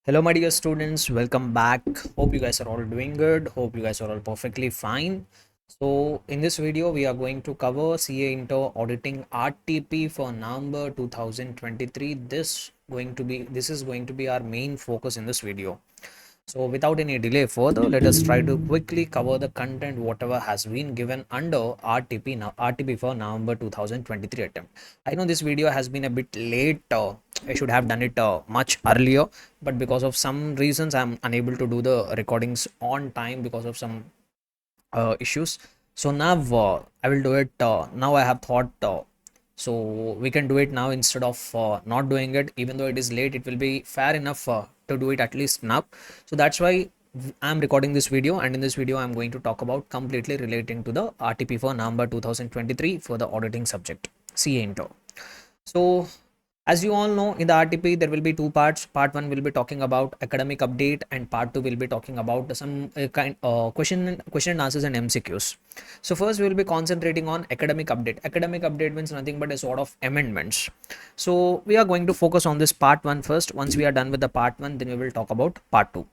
Hello, my dear students. Welcome back. Hope you guys are all doing good. Hope you guys are all perfectly fine. So, in this video, we are going to cover CA into auditing RTP for November 2023. This is going to be our main focus in this video. So without any delay further, let us try to quickly cover the content whatever has been given under RTP for November 2023 attempt. I know this video has been a bit late. I should have done it much earlier, but because of some reasons, I'm unable to do the recordings on time because of some issues. So now I will do it. Now I have thought. So we can do it now instead of not doing it. Even though it is late, it will be fair enough to do it at least now. So that's why I'm recording this video, and in this video I'm going to talk about completely relating to the RTP for November 2023 for the auditing subject CA Inter. So as you all know, in the RTP, there will be two parts. Part one will be talking about academic update, and part two will be talking about some question and answers and MCQs. So first, we will be concentrating on academic update. Academic update means nothing but a sort of amendments. So we are going to focus on this part one first. Once we are done with the part one, then we will talk about part two.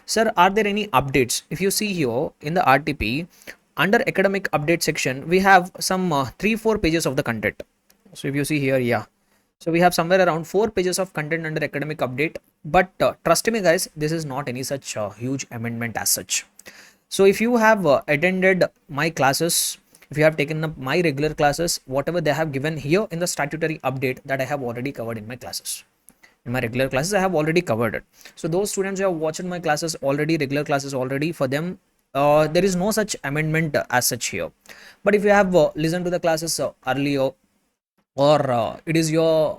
Sir, are there any updates? If you see here in the RTP, under academic update section, we have some 3-4 pages of the content. So if you see here, yeah. So we have somewhere around 4 pages of content under academic update, but trust me guys, this is not any such huge amendment as such. So if you have attended my classes, if you have taken up my regular classes, whatever they have given here in the statutory update, that I have already covered in my classes. In my regular classes, I have already covered it. So those students who have watched my classes already, regular classes already, for them, there is no such amendment as such here. But if you have listened to the classes earlier, or it is your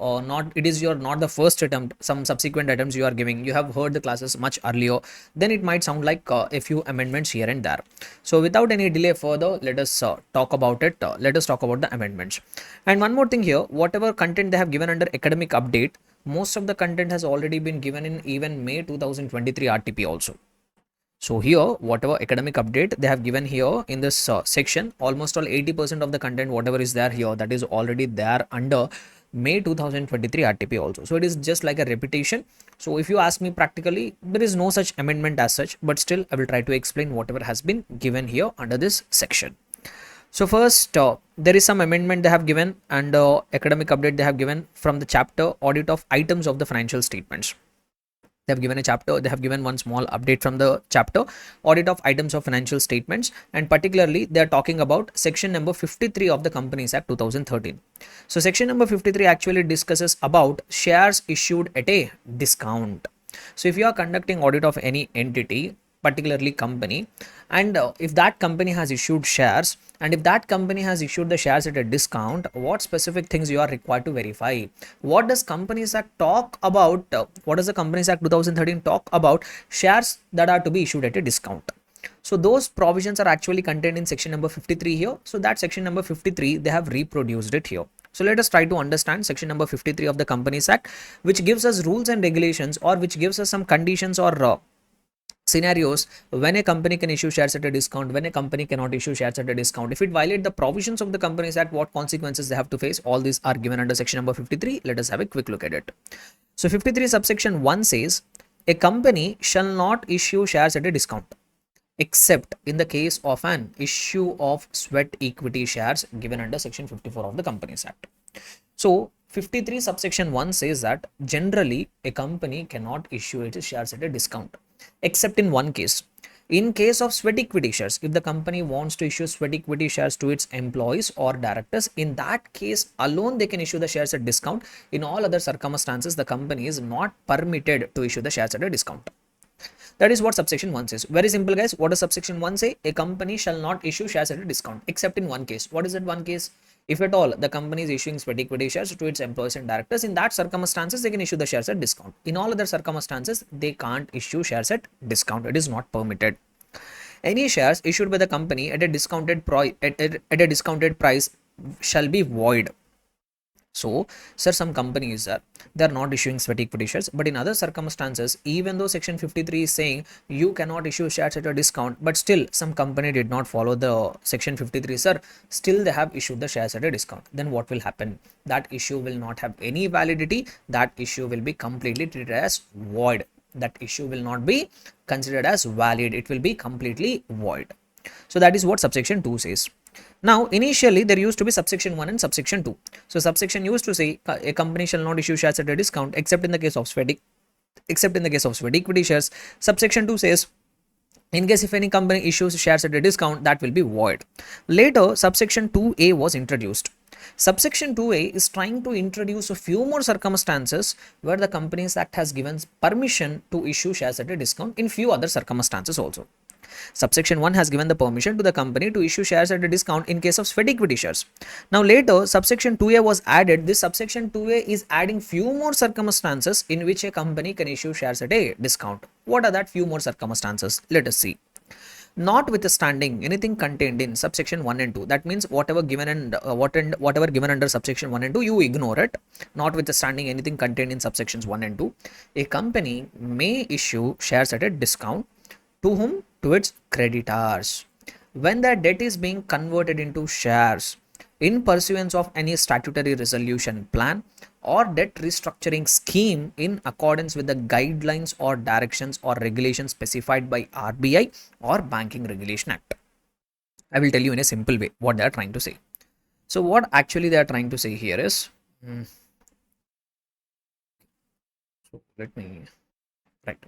not the first attempt, some subsequent attempts you are giving, you have heard the classes much earlier, then it might sound like a few amendments here and there. So without any delay further, let us talk about it. Let us talk about the amendments. And one more thing here, whatever content they have given under academic update, most of the content has already been given in even May 2023 RTP also. So here, whatever academic update they have given here in this section, almost all 80% of the content, whatever is there here, that is already there under May 2023 RTP also. So it is just like a repetition. So if you ask me practically, there is no such amendment as such, but still I will try to explain whatever has been given here under this section. So first, there is some amendment they have given, and academic update they have given from the chapter audit of items of the financial statements. They have given a chapter, they have given one small update from the chapter audit of items of financial statements, and particularly they are talking about section number 53 of the Companies Act 2013. So section number 53 actually discusses about shares issued at a discount. So if you are conducting audit of any entity, particularly company, and if that company has issued shares, and if that company has issued the shares at a discount, what specific things you are required to verify? What does Companies Act talk about? What does the Companies Act 2013 talk about? Shares that are to be issued at a discount. So those provisions are actually contained in section number 53 here. So that section number 53, they have reproduced it here. So let us try to understand section number 53 of the Companies Act, which gives us rules and regulations, or which gives us some conditions or scenarios when a company can issue shares at a discount, when a company cannot issue shares at a discount. If it violates the provisions of the Companies Act, what consequences they have to face, all these are given under section number 53. Let us have a quick look at it. So 53 subsection 1 says a company shall not issue shares at a discount except in the case of an issue of sweat equity shares given under section 54 of the Companies Act. So 53 subsection 1 says that generally a company cannot issue its shares at a discount except in one case. In case of sweat equity shares, if the company wants to issue sweat equity shares to its employees or directors, in that case alone they can issue the shares at discount. In all other circumstances, the company is not permitted to issue the shares at a discount. That is what subsection 1 says. Very simple guys. What does subsection 1 say? A company shall not issue shares at a discount except in one case. What is that one case? If at all the company is issuing sweat equity shares to its employees and directors, in that circumstances they can issue the shares at discount. In all other circumstances, they can't issue shares at discount. It is not permitted. Any shares issued by the company at a discounted price shall be void. So, sir, some companies they are not issuing sweat equity shares, but in other circumstances, even though section 53 is saying you cannot issue shares at a discount, but still some company did not follow the section 53, sir, still they have issued the shares at a discount. Then what will happen? That issue will not have any validity. That issue will be completely treated as void. That issue will not be considered as valid. It will be completely void. So that is what subsection 2 says. Now, initially there used to be subsection 1 and subsection 2. So subsection used to say a company shall not issue shares at a discount except in the case of sweat equity shares. Subsection 2 says in case if any company issues shares at a discount, that will be void. Later, subsection 2A was introduced. Subsection 2A is trying to introduce a few more circumstances where the Companies Act has given permission to issue shares at a discount in few other circumstances also. Subsection 1 has given the permission to the company to issue shares at a discount in case of sweat equity shares. Now later, subsection 2A was added. This subsection 2A is adding few more circumstances in which a company can issue shares at a discount. What are that few more circumstances? Let us see. Notwithstanding anything contained in subsection 1 and 2, that means whatever given and whatever given under subsection 1 and 2, you ignore it. Notwithstanding anything contained in subsections 1 and 2, a company may issue shares at a discount to whom? To its creditors. When their debt is being converted into shares in pursuance of any statutory resolution plan or debt restructuring scheme in accordance with the guidelines or directions or regulations specified by RBI or Banking Regulation Act. I will tell you in a simple way what they are trying to say. So what actually they are trying to say here is, so let me, right.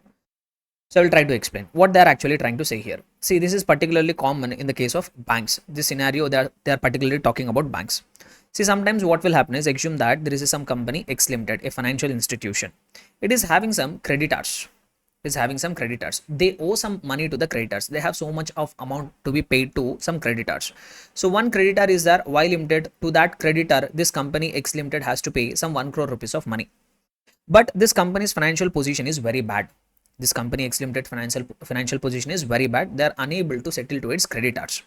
So I will try to explain what they are actually trying to say here. See, this is particularly common in the case of banks. This scenario they are particularly talking about banks. See, sometimes what will happen is, assume that there is some company X Limited, a financial institution. It is having some creditors. They owe some money to the creditors. They have so much of amount to be paid to some creditors. So one creditor is there, Y Limited. To that creditor, this company X Limited has to pay some 1 crore rupees of money. But this company's financial position is very bad. This company X Limited financial position is very bad. They are unable to settle to its creditors.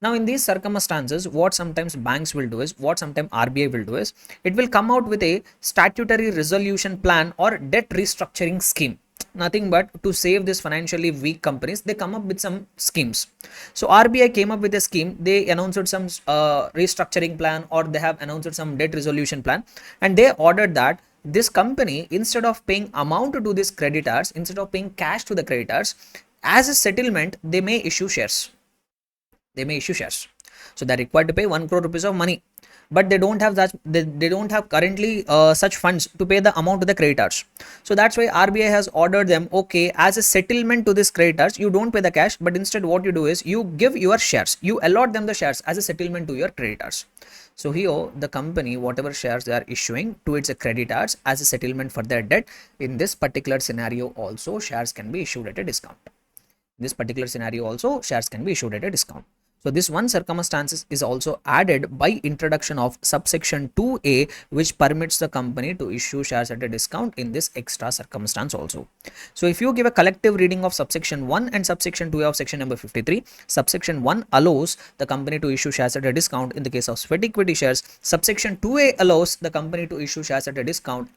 Now, in these circumstances, what sometimes banks will do is, what sometimes RBI will do is, it will come out with a statutory resolution plan or debt restructuring scheme. Nothing but to save this financially weak companies, they come up with some schemes. So RBI came up with a scheme. They announced some restructuring plan, or they have announced some debt resolution plan, and they ordered that this company, instead of paying amount to these creditors, instead of paying cash to the creditors, as a settlement, they may issue shares. So they're required to pay 1 crore rupees of money, but they don't have that. They don't have currently such funds to pay the amount to the creditors. So that's why RBI has ordered them, okay, as a settlement to these creditors, you don't pay the cash, but instead what you do is you give your shares, you allot them the shares as a settlement to your creditors. So here the company, whatever shares they are issuing to its creditors as a settlement for their debt, in this particular scenario also shares can be issued at a discount. So this one circumstance is also added by introduction of subsection 2A, which permits the company to issue shares at a discount in this extra circumstance also. So if you give a collective reading of subsection 1 and subsection 2A of section number 53, subsection 1 allows the company to issue shares at a discount in the case of sweat equity shares. Subsection 2A allows the company to issue shares at a discount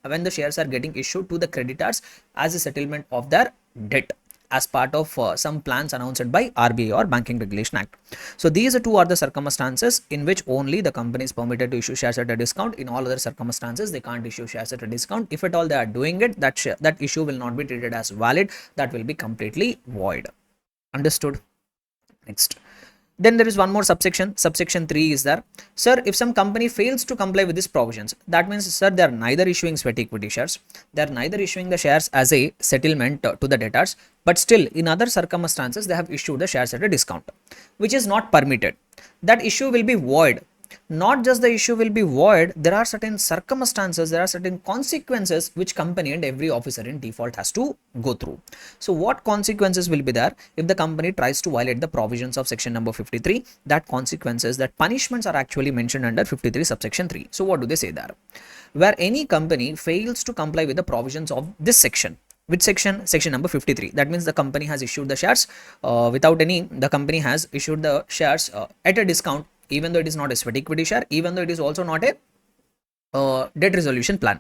when the shares are getting issued to the creditors as a settlement of their debt, as part of some plans announced by RBI or Banking Regulation Act. So these two are the circumstances in which only the company is permitted to issue shares at a discount. In all other circumstances, they can't issue shares at a discount. If at all they are doing it, that issue will not be treated as valid. That will be completely void. Understood? Next. Then there is one more subsection. Subsection 3 is there. Sir, if some company fails to comply with these provisions, that means, sir, they are neither issuing sweat equity shares, they are neither issuing the shares as a settlement to the debtors, but still in other circumstances they have issued the shares at a discount, which is not permitted. That issue will be void. Not just the issue will be void, there are certain circumstances, there are certain consequences which company and every officer in default has to go through. So what consequences will be there if the company tries to violate the provisions of section number 53? That consequences, that punishments are actually mentioned under 53 subsection 3. So what do they say there? Where any company fails to comply with the provisions of this section. Which section? Section number 53. That means the company has issued the shares the company has issued the shares at a discount, even though it is not a sweat equity share, even though it is also not a debt resolution plan.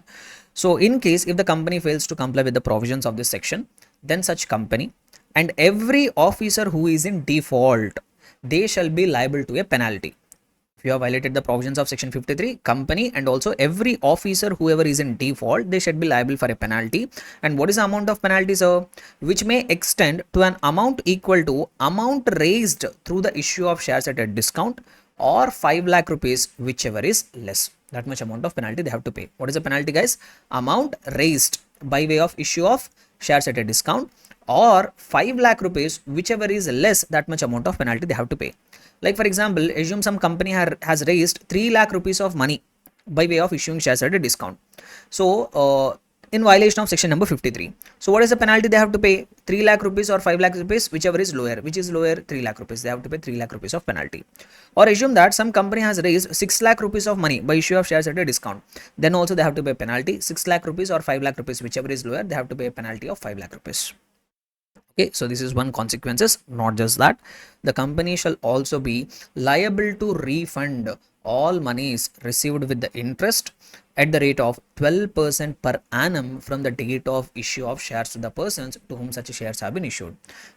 So in case if the company fails to comply with the provisions of this section, then such company and every officer who is in default, they shall be liable to a penalty. If you have violated the provisions of section 53, company and also every officer whoever is in default, they should be liable for a penalty. And what is the amount of penalty, sir? Which may extend to an amount equal to amount raised through the issue of shares at a discount or 5 lakh rupees, whichever is less. That much amount of penalty they have to pay. What is the penalty, guys? Amount raised by way of issue of shares at a discount or 5 lakh rupees, whichever is less, that much amount of penalty they have to pay. Like for example, assume some company has raised 3 lakh rupees of money by way of issuing shares at a discount. So in violation of section number 53. So what is the penalty they have to pay? 3 lakh rupees or 5 lakh rupees, whichever is lower. Which is lower? 3 lakh rupees. They have to pay 3 lakh rupees of penalty. Or assume that some company has raised 6 lakh rupees of money by issue of shares at a discount. Then also they have to pay penalty 6 lakh rupees or 5 lakh rupees, whichever is lower. They have to pay a penalty of 5 lakh rupees. Okay, so this is one consequences. Not just that, the company shall also be liable to refund all monies received with the interest at the rate of 12% per annum from the date of issue of shares to the persons to whom such shares have been issued.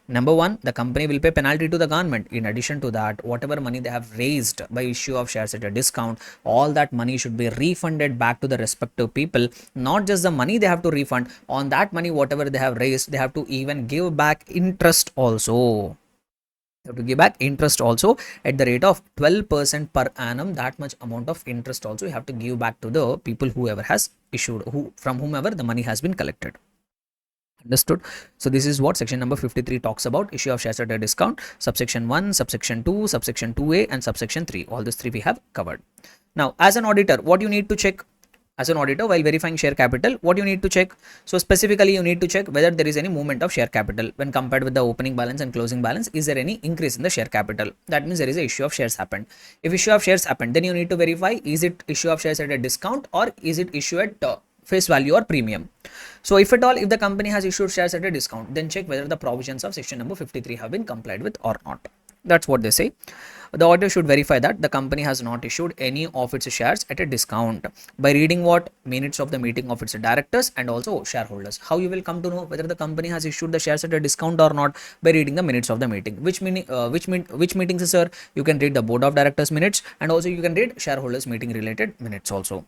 Number one, the company will pay penalty to the government. In addition to that, whatever money they have raised by issue of shares at a discount, all that money should be refunded back to the respective people. Not just the money they have to refund, on that money whatever they have raised, they have to even give back interest also. You have to give back interest also at the rate of 12% per annum. That much amount of interest also you have to give back to the people whoever has issued, from whomever the money has been collected. Understood? So this is what section number 53 talks about, issue of shares at a discount, subsection 1, subsection 2, subsection 2a and subsection 3. All these three we have covered. Now as an auditor, what you need to check? As an auditor, while verifying share capital, what you need to check? So specifically you need to check whether there is any movement of share capital when compared with the opening balance and closing balance. Is there any increase in the share capital? That means there is a issue of shares happened. If issue of shares happened, then you need to verify, is it issue of shares at a discount or is it issue at face value or premium? So if at all, if the company has issued shares at a discount, then check whether the provisions of section number 53 have been complied with or not. That's what they say. The auditor should verify that the company has not issued any of its shares at a discount by reading what? Minutes of the meeting of its directors and also shareholders. How you will come to know whether the company has issued the shares at a discount or not? By reading the minutes of the meeting. Which meetings, sir? You can read the board of directors minutes and also you can read shareholders meeting related minutes also.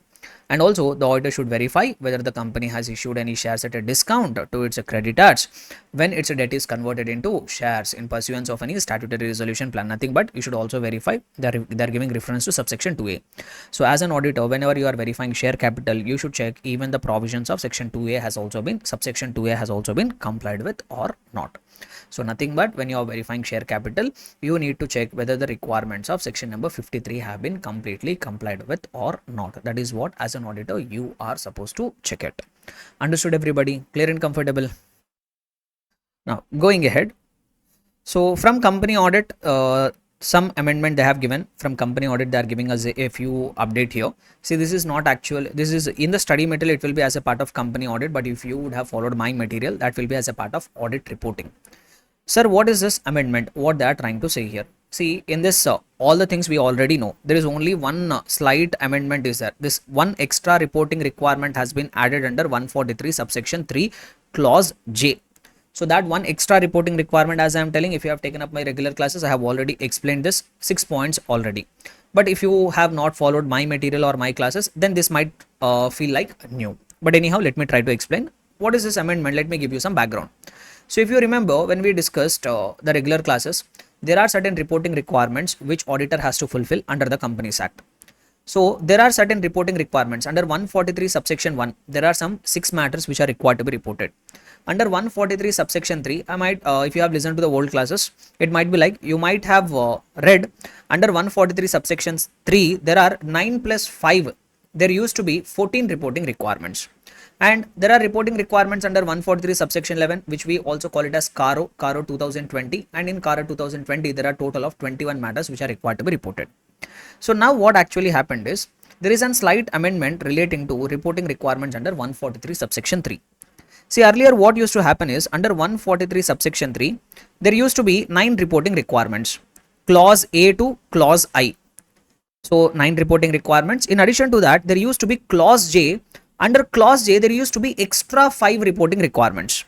And also the auditor should verify whether the company has issued any shares at a discount to its creditors when its debt is converted into shares in pursuance of any statutory resolution plan. Nothing but you should also verify they are giving reference to subsection 2a. So as an auditor, whenever you are verifying share capital, you should check even the provisions of section 2a has also been, subsection 2a has also been complied with or not. So nothing but when you are verifying share capital, you need to check whether the requirements of section number 53 have been completely complied with or not. That is what as an auditor you are supposed to check it. Understood everybody? Clear and comfortable? Now going ahead. So from company audit, some amendment they have given. From company audit they are giving us a few update here. See, this is not actual, this is in the study material, it will be as a part of company audit, but if you would have followed my material, that will be as a part of audit reporting. Sir, what is this amendment? What they are trying to say here? See, in this all the things we already know. There is only one slight amendment is there. This one extra reporting requirement has been added under 143 subsection 3 clause J. So that one extra reporting requirement, as I am telling, if you have taken up my regular classes, I have already explained this 6 points already. But if you have not followed my material or my classes, then this might feel like new. But anyhow, let me try to explain. What is this amendment? Let me give you some background. So if you remember, when we discussed the regular classes, there are certain reporting requirements which auditor has to fulfill under the Companies Act. So there are certain reporting requirements under 143 subsection 1. There are some 6 matters which are required to be reported. Under 143 subsection 3, I might, if you have listened to the old classes, it might be like you might have read under 143 subsections 3, there are 9 plus 5. There used to be 14 reporting requirements. And there are reporting requirements under 143 subsection 11, which we also call it as CARO 2020. And in CARO 2020, there are total of 21 matters which are required to be reported. So now what actually happened is, there is a slight amendment relating to reporting requirements under 143 subsection 3. See, earlier what used to happen is, under 143 subsection 3, there used to be 9 reporting requirements, clause A to clause I. So 9 reporting requirements. In addition to that, there used to be clause J. Under clause J, there used to be extra 5 reporting requirements.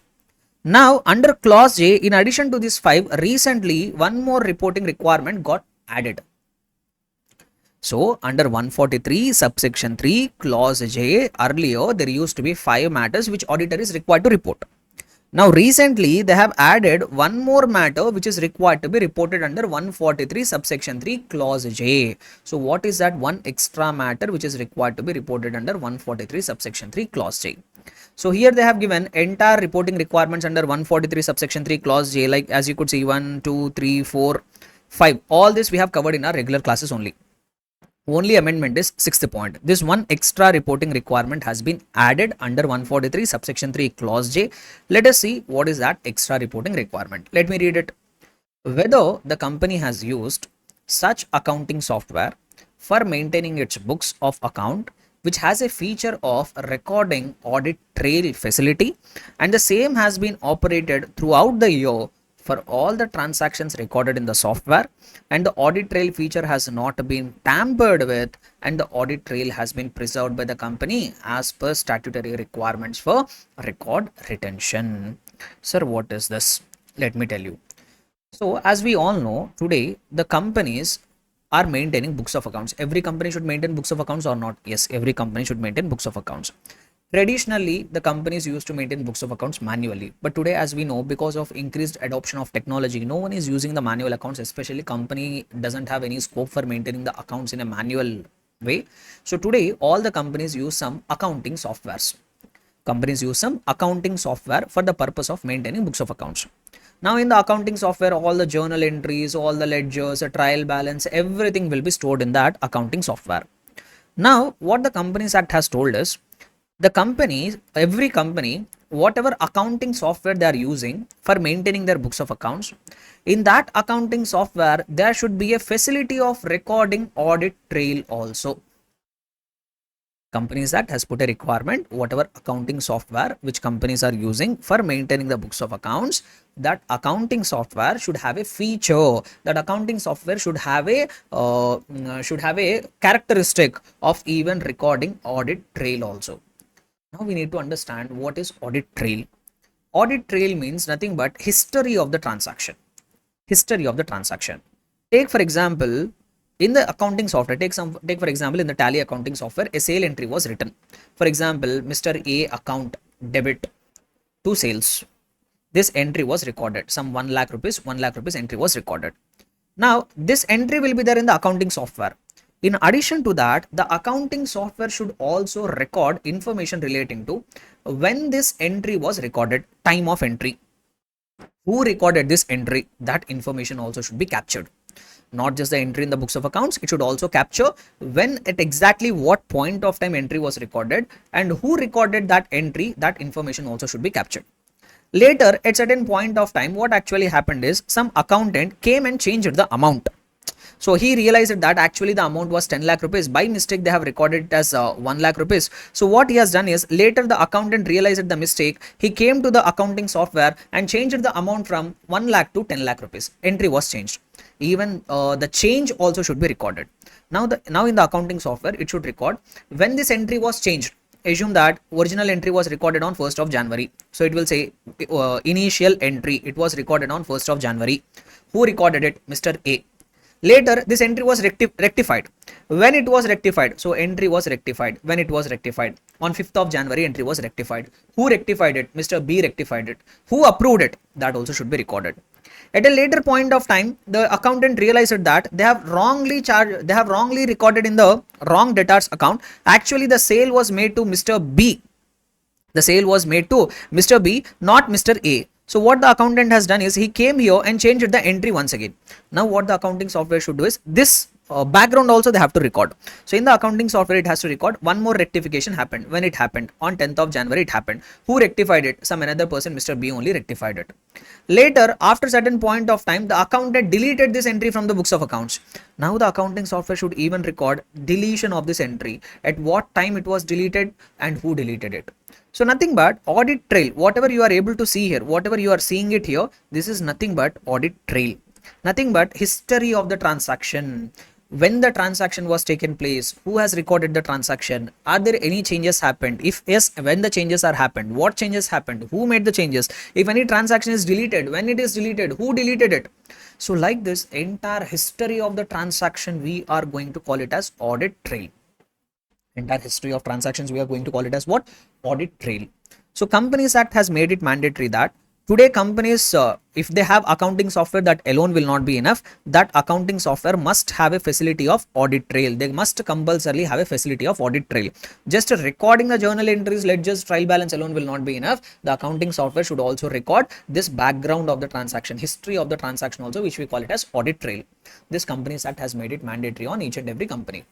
Now, under clause J, in addition to these 5, recently one more reporting requirement got added. So under 143 subsection 3 clause J, earlier there used to be 5 matters which auditor is required to report. Now recently they have added one more matter which is required to be reported under 143 subsection 3 clause J. So what is that one extra matter which is required to be reported under 143 subsection 3 clause J? So here they have given entire reporting requirements under 143 subsection 3 clause J, like as you could see 1, 2, 3, 4, 5. All this we have covered in our regular classes only. Only amendment is sixth point. This one extra reporting requirement has been added under 143 subsection 3 clause J. Let us see what is that extra reporting requirement. Let me read it. Whether the company has used such accounting software for maintaining its books of account which has a feature of recording audit trail facility, and the same has been operated throughout the year for all the transactions recorded in the software, and the audit trail feature has not been tampered with, and the audit trail has been preserved by the company as per statutory requirements for record retention. Sir, what is this? Let me tell you. So as we all know, today the companies are maintaining books of accounts. Every company should maintain books of accounts or not? Yes, every company should maintain books of accounts. Traditionally, the companies used to maintain books of accounts manually. But today, as we know, because of increased adoption of technology, no one is using the manual accounts, especially company doesn't have any scope for maintaining the accounts in a manual way. So today, all the companies use some accounting softwares. Companies use some accounting software for the purpose of maintaining books of accounts. Now in the accounting software, all the journal entries, all the ledgers, a trial balance, everything will be stored in that accounting software. Now, what the Companies Act has told us, the companies, every company, whatever accounting software they are using for maintaining their books of accounts, in that accounting software, there should be a facility of recording audit trail also. Companies Act has put a requirement, whatever accounting software which companies are using for maintaining the books of accounts, that accounting software should have a feature, that accounting software should have a characteristic of even recording audit trail also. Now we need to understand what is audit trail. Audit trail means nothing but history of the transaction. History of the transaction. Take for example, in the accounting software, take for example, in the Tally accounting software, a sale entry was written. For example, Mr. A account debit to sales. This entry was recorded. Some 1 lakh rupees entry was recorded. Now, this entry will be there in the accounting software. In addition to that, the accounting software should also record information relating to when this entry was recorded, time of entry, who recorded this entry, that information also should be captured. Not just the entry in the books of accounts, it should also capture when at exactly what point of time entry was recorded and who recorded that entry, that information also should be captured. Later, at certain point of time, what actually happened is some accountant came and changed the amount. So he realized that actually the amount was 10 lakh rupees. By mistake, they have recorded it as 1 lakh rupees. So what he has done is, later the accountant realized the mistake. He came to the accounting software and changed the amount from 1 lakh to 10 lakh rupees. Entry was changed. Even the change also should be recorded. Now in the accounting software, it should record when this entry was changed. Assume that original entry was recorded on 1st of January. So it will say initial entry. It was recorded on 1st of January. Who recorded it? Mr. A. Later, this entry was rectified. When it was rectified, so entry was rectified. When it was rectified, on 5th of January, entry was rectified. Who rectified it? Mr. B rectified it. Who approved it? That also should be recorded. At a later point of time, the accountant realized that they have wrongly recorded in the wrong debtors account. Actually, the sale was made to Mr. B. The sale was made to Mr. B, not Mr. A. So what the accountant has done is he came here and changed the entry once again. Now what the accounting software should do is this background also they have to record. So in the accounting software, it has to record one more rectification happened. When it happened on 10th of January, it happened. Who rectified it? Some another person, Mr. B only rectified it. Later, after certain point of time, the accountant deleted this entry from the books of accounts. Now the accounting software should even record deletion of this entry, at what time it was deleted and who deleted it. So nothing but audit trail, whatever you are able to see here, whatever you are seeing it here, this is nothing but audit trail. Nothing but history of the transaction. When the transaction was taken place, who has recorded the transaction, are there any changes happened? If yes, when the changes are happened, what changes happened, who made the changes, if any transaction is deleted, when it is deleted, who deleted it. So like this entire history of the transaction, we are going to call it as audit trail. Entire history of transactions, we are going to call it as what? Audit trail. So Companies Act has made it mandatory that today companies, if they have accounting software, that alone will not be enough. That accounting software must have a facility of audit trail. They must compulsorily have a facility of audit trail. Just recording the journal entries, ledgers, trial balance alone will not be enough. The accounting software should also record this background of the transaction, history of the transaction also, which we call it as audit trail. This Companies Act has made it mandatory on each and every company.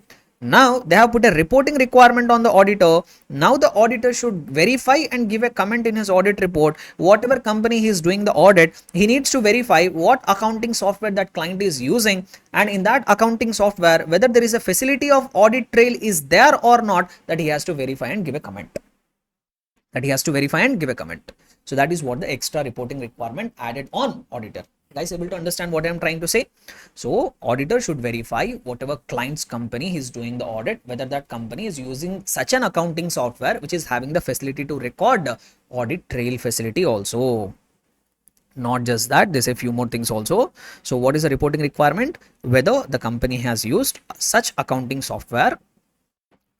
Now they have put a reporting requirement on the auditor. Now the auditor should verify and give a comment in his audit report. Whatever company he is doing the audit, he needs to verify what accounting software that client is using, and in that accounting software whether there is a facility of audit trail is there or not, that he has to verify and give a comment. So that is what the extra reporting requirement added on auditor. Guys, able to understand what I am trying to say? So auditor should verify whatever client's company is doing the audit, whether that company is using such an accounting software which is having the facility to record audit trail facility also. Not just that, there's a few more things also. So what is the reporting requirement? Whether the company has used such accounting software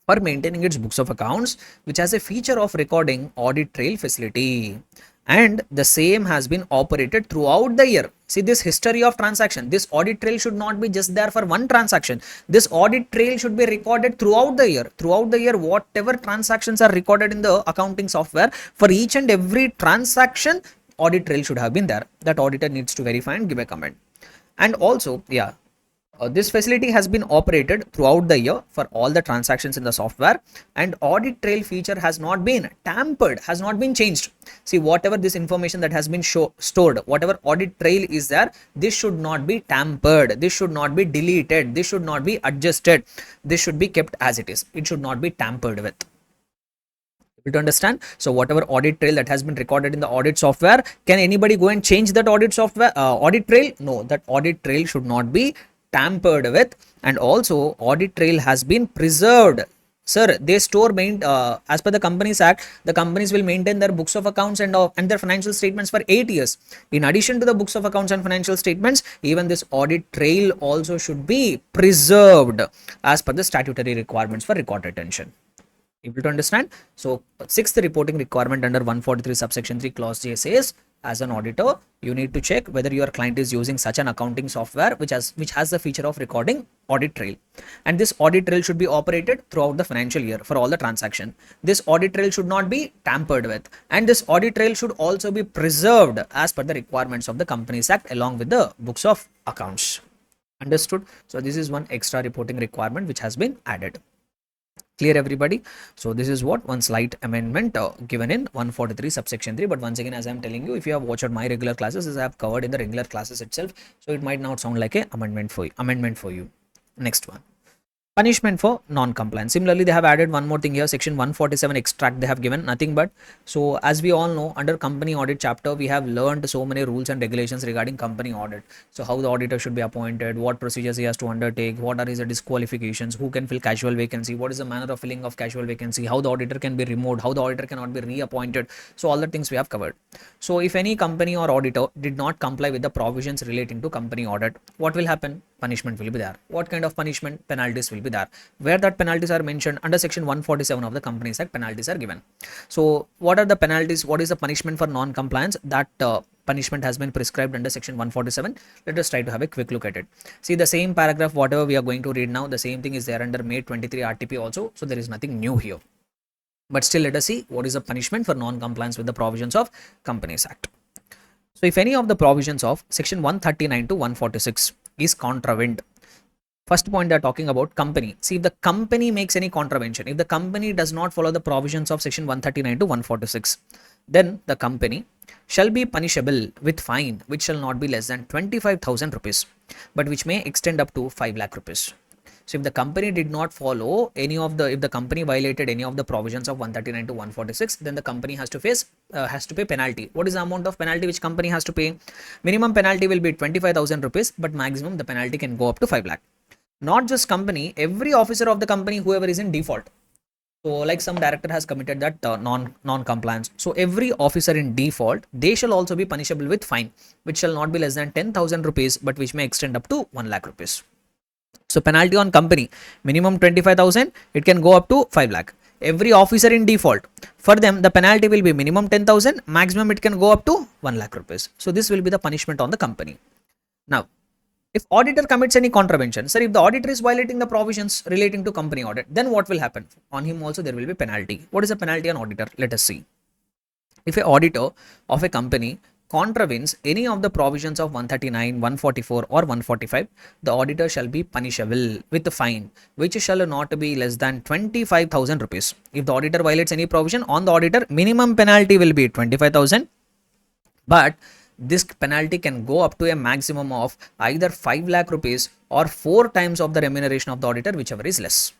for maintaining its books of accounts, which has a feature of recording audit trail facility, and the same has been operated throughout the year. See, this history of transaction, this audit trail should not be just there for one transaction. This audit trail should be recorded throughout the year. Throughout the year, whatever transactions are recorded in the accounting software, for each and every transaction, audit trail should have been there. That auditor needs to verify and give a comment. And also, this facility has been operated throughout the year for all the transactions in the software, and audit trail feature has not been tampered, has not been changed. See, whatever this information that has been stored, whatever audit trail is there, this should not be tampered, this should not be deleted, this should not be adjusted, this should be kept as it is. It should not be tampered with. To understand, so whatever audit trail that has been recorded in the audit software, can anybody go and change that audit software audit trail? No, that audit trail should not be tampered with. And also audit trail has been preserved. Sir, they store as per the Companies Act, the companies will maintain their books of accounts and their financial statements for 8 years. In addition to the books of accounts and financial statements, even this audit trail also should be preserved as per the statutory requirements for record retention. Able to understand? So sixth reporting requirement under 143 subsection 3 clause J says, as an auditor, you need to check whether your client is using such an accounting software which has the feature of recording audit trail, and this audit trail should be operated throughout the financial year for all the transaction. This audit trail should not be tampered with, and this audit trail should also be preserved as per the requirements of the Companies Act along with the books of accounts. Understood? So this is one extra reporting requirement which has been added. Clear, everybody? So this is what one slight amendment given in 143 subsection 3. But once again, as I'm telling you, if you have watched my regular classes, as I have covered in the regular classes itself, so it might not sound like a amendment for you. Next one. Punishment for non-compliance. Similarly, they have added one more thing here, section 147 extract they have given, nothing but. So as we all know, under company audit chapter, we have learned so many rules and regulations regarding company audit. So how the auditor should be appointed, what procedures he has to undertake, what are his disqualifications, who can fill casual vacancy, what is the manner of filling of casual vacancy, how the auditor can be removed, how the auditor cannot be reappointed. So all the things we have covered. So if any company or auditor did not comply with the provisions relating to company audit, what will happen? Punishment will be there. What kind of punishment? Penalties will be there. Where that penalties are mentioned under section 147 of the Companies Act, penalties are given. So what are the penalties? What is the punishment for non-compliance? That punishment has been prescribed under section 147. Let us try to have a quick look at it. See, the same paragraph, whatever we are going to read now, the same thing is there under May 23 RTP also. So there is nothing new here. But still, let us see what is the punishment for non-compliance with the provisions of Companies Act. So if any of the provisions of section 139 to 146 is contravened, first point they are talking about company. See, if the company makes any contravention, if the company does not follow the provisions of section 139 to 146, then the company shall be punishable with fine which shall not be less than 25,000 rupees, but which may extend up to 5 lakh rupees. So if the company did not follow any of the, if the company violated any of the provisions of 139 to 146, then the company has to pay penalty. What is the amount of penalty which company has to pay? Minimum penalty will be 25,000 rupees, but maximum the penalty can go up to 5 lakh. Not just company, every officer of the company, whoever is in default. So like some director has committed that non-compliance. So every officer in default, they shall also be punishable with fine, which shall not be less than 10,000 rupees, but which may extend up to 1 lakh rupees. So penalty on company, minimum 25,000, it can go up to 5 lakh. Every officer in default, for them the penalty will be minimum 10,000, maximum it can go up to 1 lakh rupees. So this will be the punishment on the company. Now, if auditor commits any contravention, sir, if the auditor is violating the provisions relating to company audit, then what will happen? On him also there will be penalty. What is the penalty on auditor? Let us see. If a auditor of a company contravenes any of the provisions of 139, 144 or 145, the auditor shall be punishable with a fine, which shall not be less than 25,000 rupees. If the auditor violates any provision on the auditor, minimum penalty will be 25,000, but this penalty can go up to a maximum of either 5 lakh rupees or 4 times of the remuneration of the auditor, whichever is less.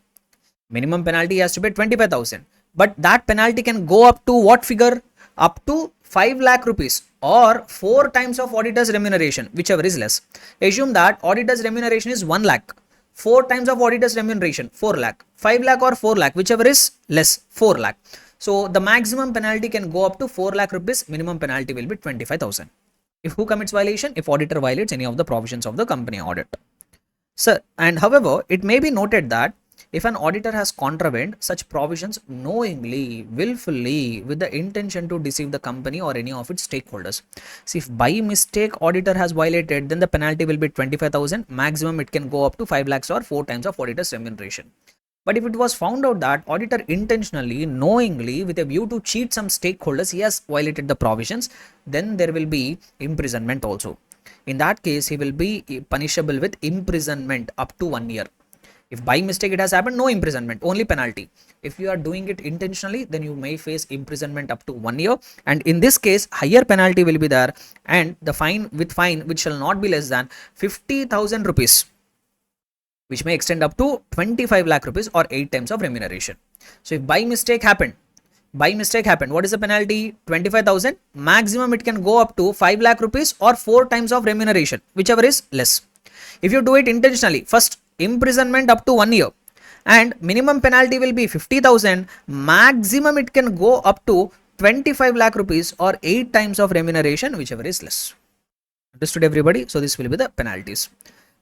Minimum penalty has to be 25,000, but that penalty can go up to what figure? Up to 5 lakh rupees or 4 times of auditor's remuneration, whichever is less. Assume that auditor's remuneration is 1 lakh. 4 times of auditor's remuneration, 4 lakh. 5 lakh or 4 lakh, whichever is less, 4 lakh. So the maximum penalty can go up to 4 lakh rupees. Minimum penalty will be 25,000. If who commits violation? If auditor violates any of the provisions of the company audit. Sir, and however, it may be noted that if an auditor has contravened such provisions knowingly, willfully, with the intention to deceive the company or any of its stakeholders. See, if by mistake auditor has violated, then the penalty will be 25,000. Maximum it can go up to 5 lakhs or 4 times of auditor's remuneration. But if it was found out that auditor intentionally, knowingly, with a view to cheat some stakeholders, he has violated the provisions, then there will be imprisonment also. In that case, he will be punishable with imprisonment up to 1 year. If by mistake it has happened, no imprisonment, only penalty. If you are doing it intentionally, then you may face imprisonment up to 1 year. And in this case, higher penalty will be there, and the fine which shall not be less than 50,000 rupees, which may extend up to 25 lakh rupees or 8 times of remuneration. So if by mistake happened, what is the penalty? 25,000. Maximum it can go up to 5 lakh rupees or 4 times of remuneration, whichever is less. If you do it intentionally, first imprisonment up to 1 year, and minimum penalty will be 50,000. Maximum it can go up to 25 lakh rupees or 8 times of remuneration, whichever is less. Understood everybody? So this will be the penalties.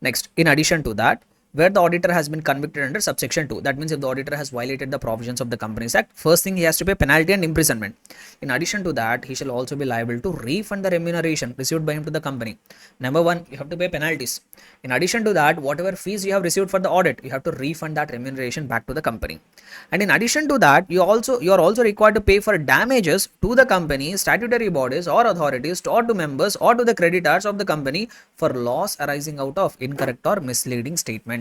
Next, in addition to that, where the auditor has been convicted under subsection 2, that means if the auditor has violated the provisions of the Companies Act, first thing he has to pay penalty and imprisonment. In addition to that, he shall also be liable to refund the remuneration received by him to the company. Number one, you have to pay penalties. In addition to that, whatever fees you have received for the audit, you have to refund that remuneration back to the company. And in addition to that, you are also required to pay for damages to the company, statutory bodies or authorities, or to members or to the creditors of the company for loss arising out of incorrect or misleading statements.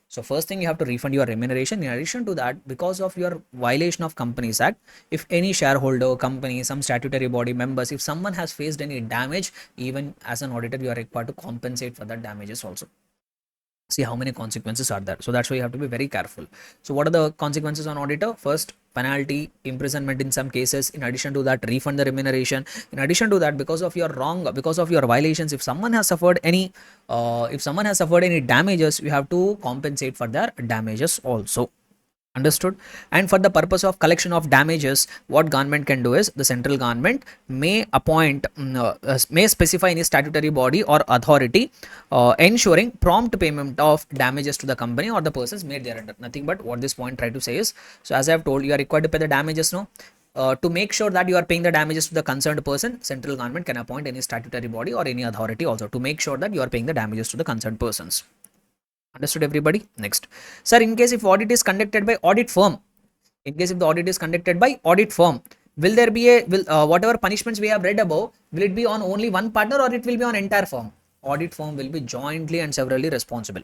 So first thing, you have to refund your remuneration. In addition to that, because of your violation of Companies Act, if any shareholder, company, some statutory body members, if someone has faced any damage, even as an auditor, you are required to compensate for that damages also. See how many consequences are there. So that's why you have to be very careful. So what are the consequences on auditor? First, penalty, imprisonment in some cases. In addition to that, refund the remuneration. In addition to that, because of your violations, if someone has suffered any damages, you have to compensate for their damages also. Understood? And for the purpose of collection of damages, what government can do is, the central government may appoint, may specify any statutory body or authority ensuring prompt payment of damages to the company or the persons made thereunder. Nothing but what this point try to say is, so as I have told, you are required to pay the damages, no? To make sure that you are paying the damages to the concerned person, central government can appoint any statutory body or any authority also to make sure that you are paying the damages to the concerned persons. Understood everybody? Next, sir, in case if audit is conducted by audit firm, will there be whatever punishments we have read above, will it be on only one partner or it will be on entire firm? Audit firm will be jointly and severally responsible.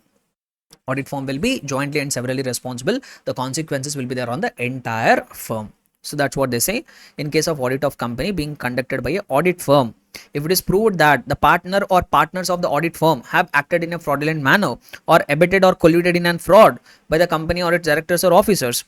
The consequences will be there on the entire firm. So that's what they say. In case of audit of company being conducted by a audit firm, if it is proved that the partner or partners of the audit firm have acted in a fraudulent manner or abetted or colluded in a fraud by the company or its directors or officers,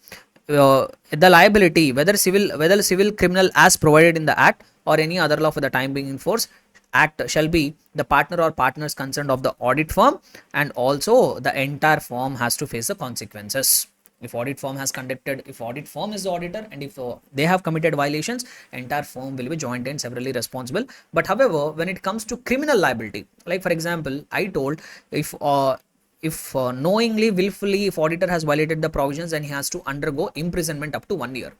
the liability, whether civil, criminal, as provided in the act or any other law for the time being in force, act shall be the partner or partners concerned of the audit firm, and also the entire firm has to face the consequences. If audit firm has conducted, if audit firm is the auditor, and if they have committed violations, entire firm will be joint and severally responsible. But however, when it comes to criminal liability, like for example, I told, if knowingly, willfully, if auditor has violated the provisions, then he has to undergo imprisonment up to 1 year.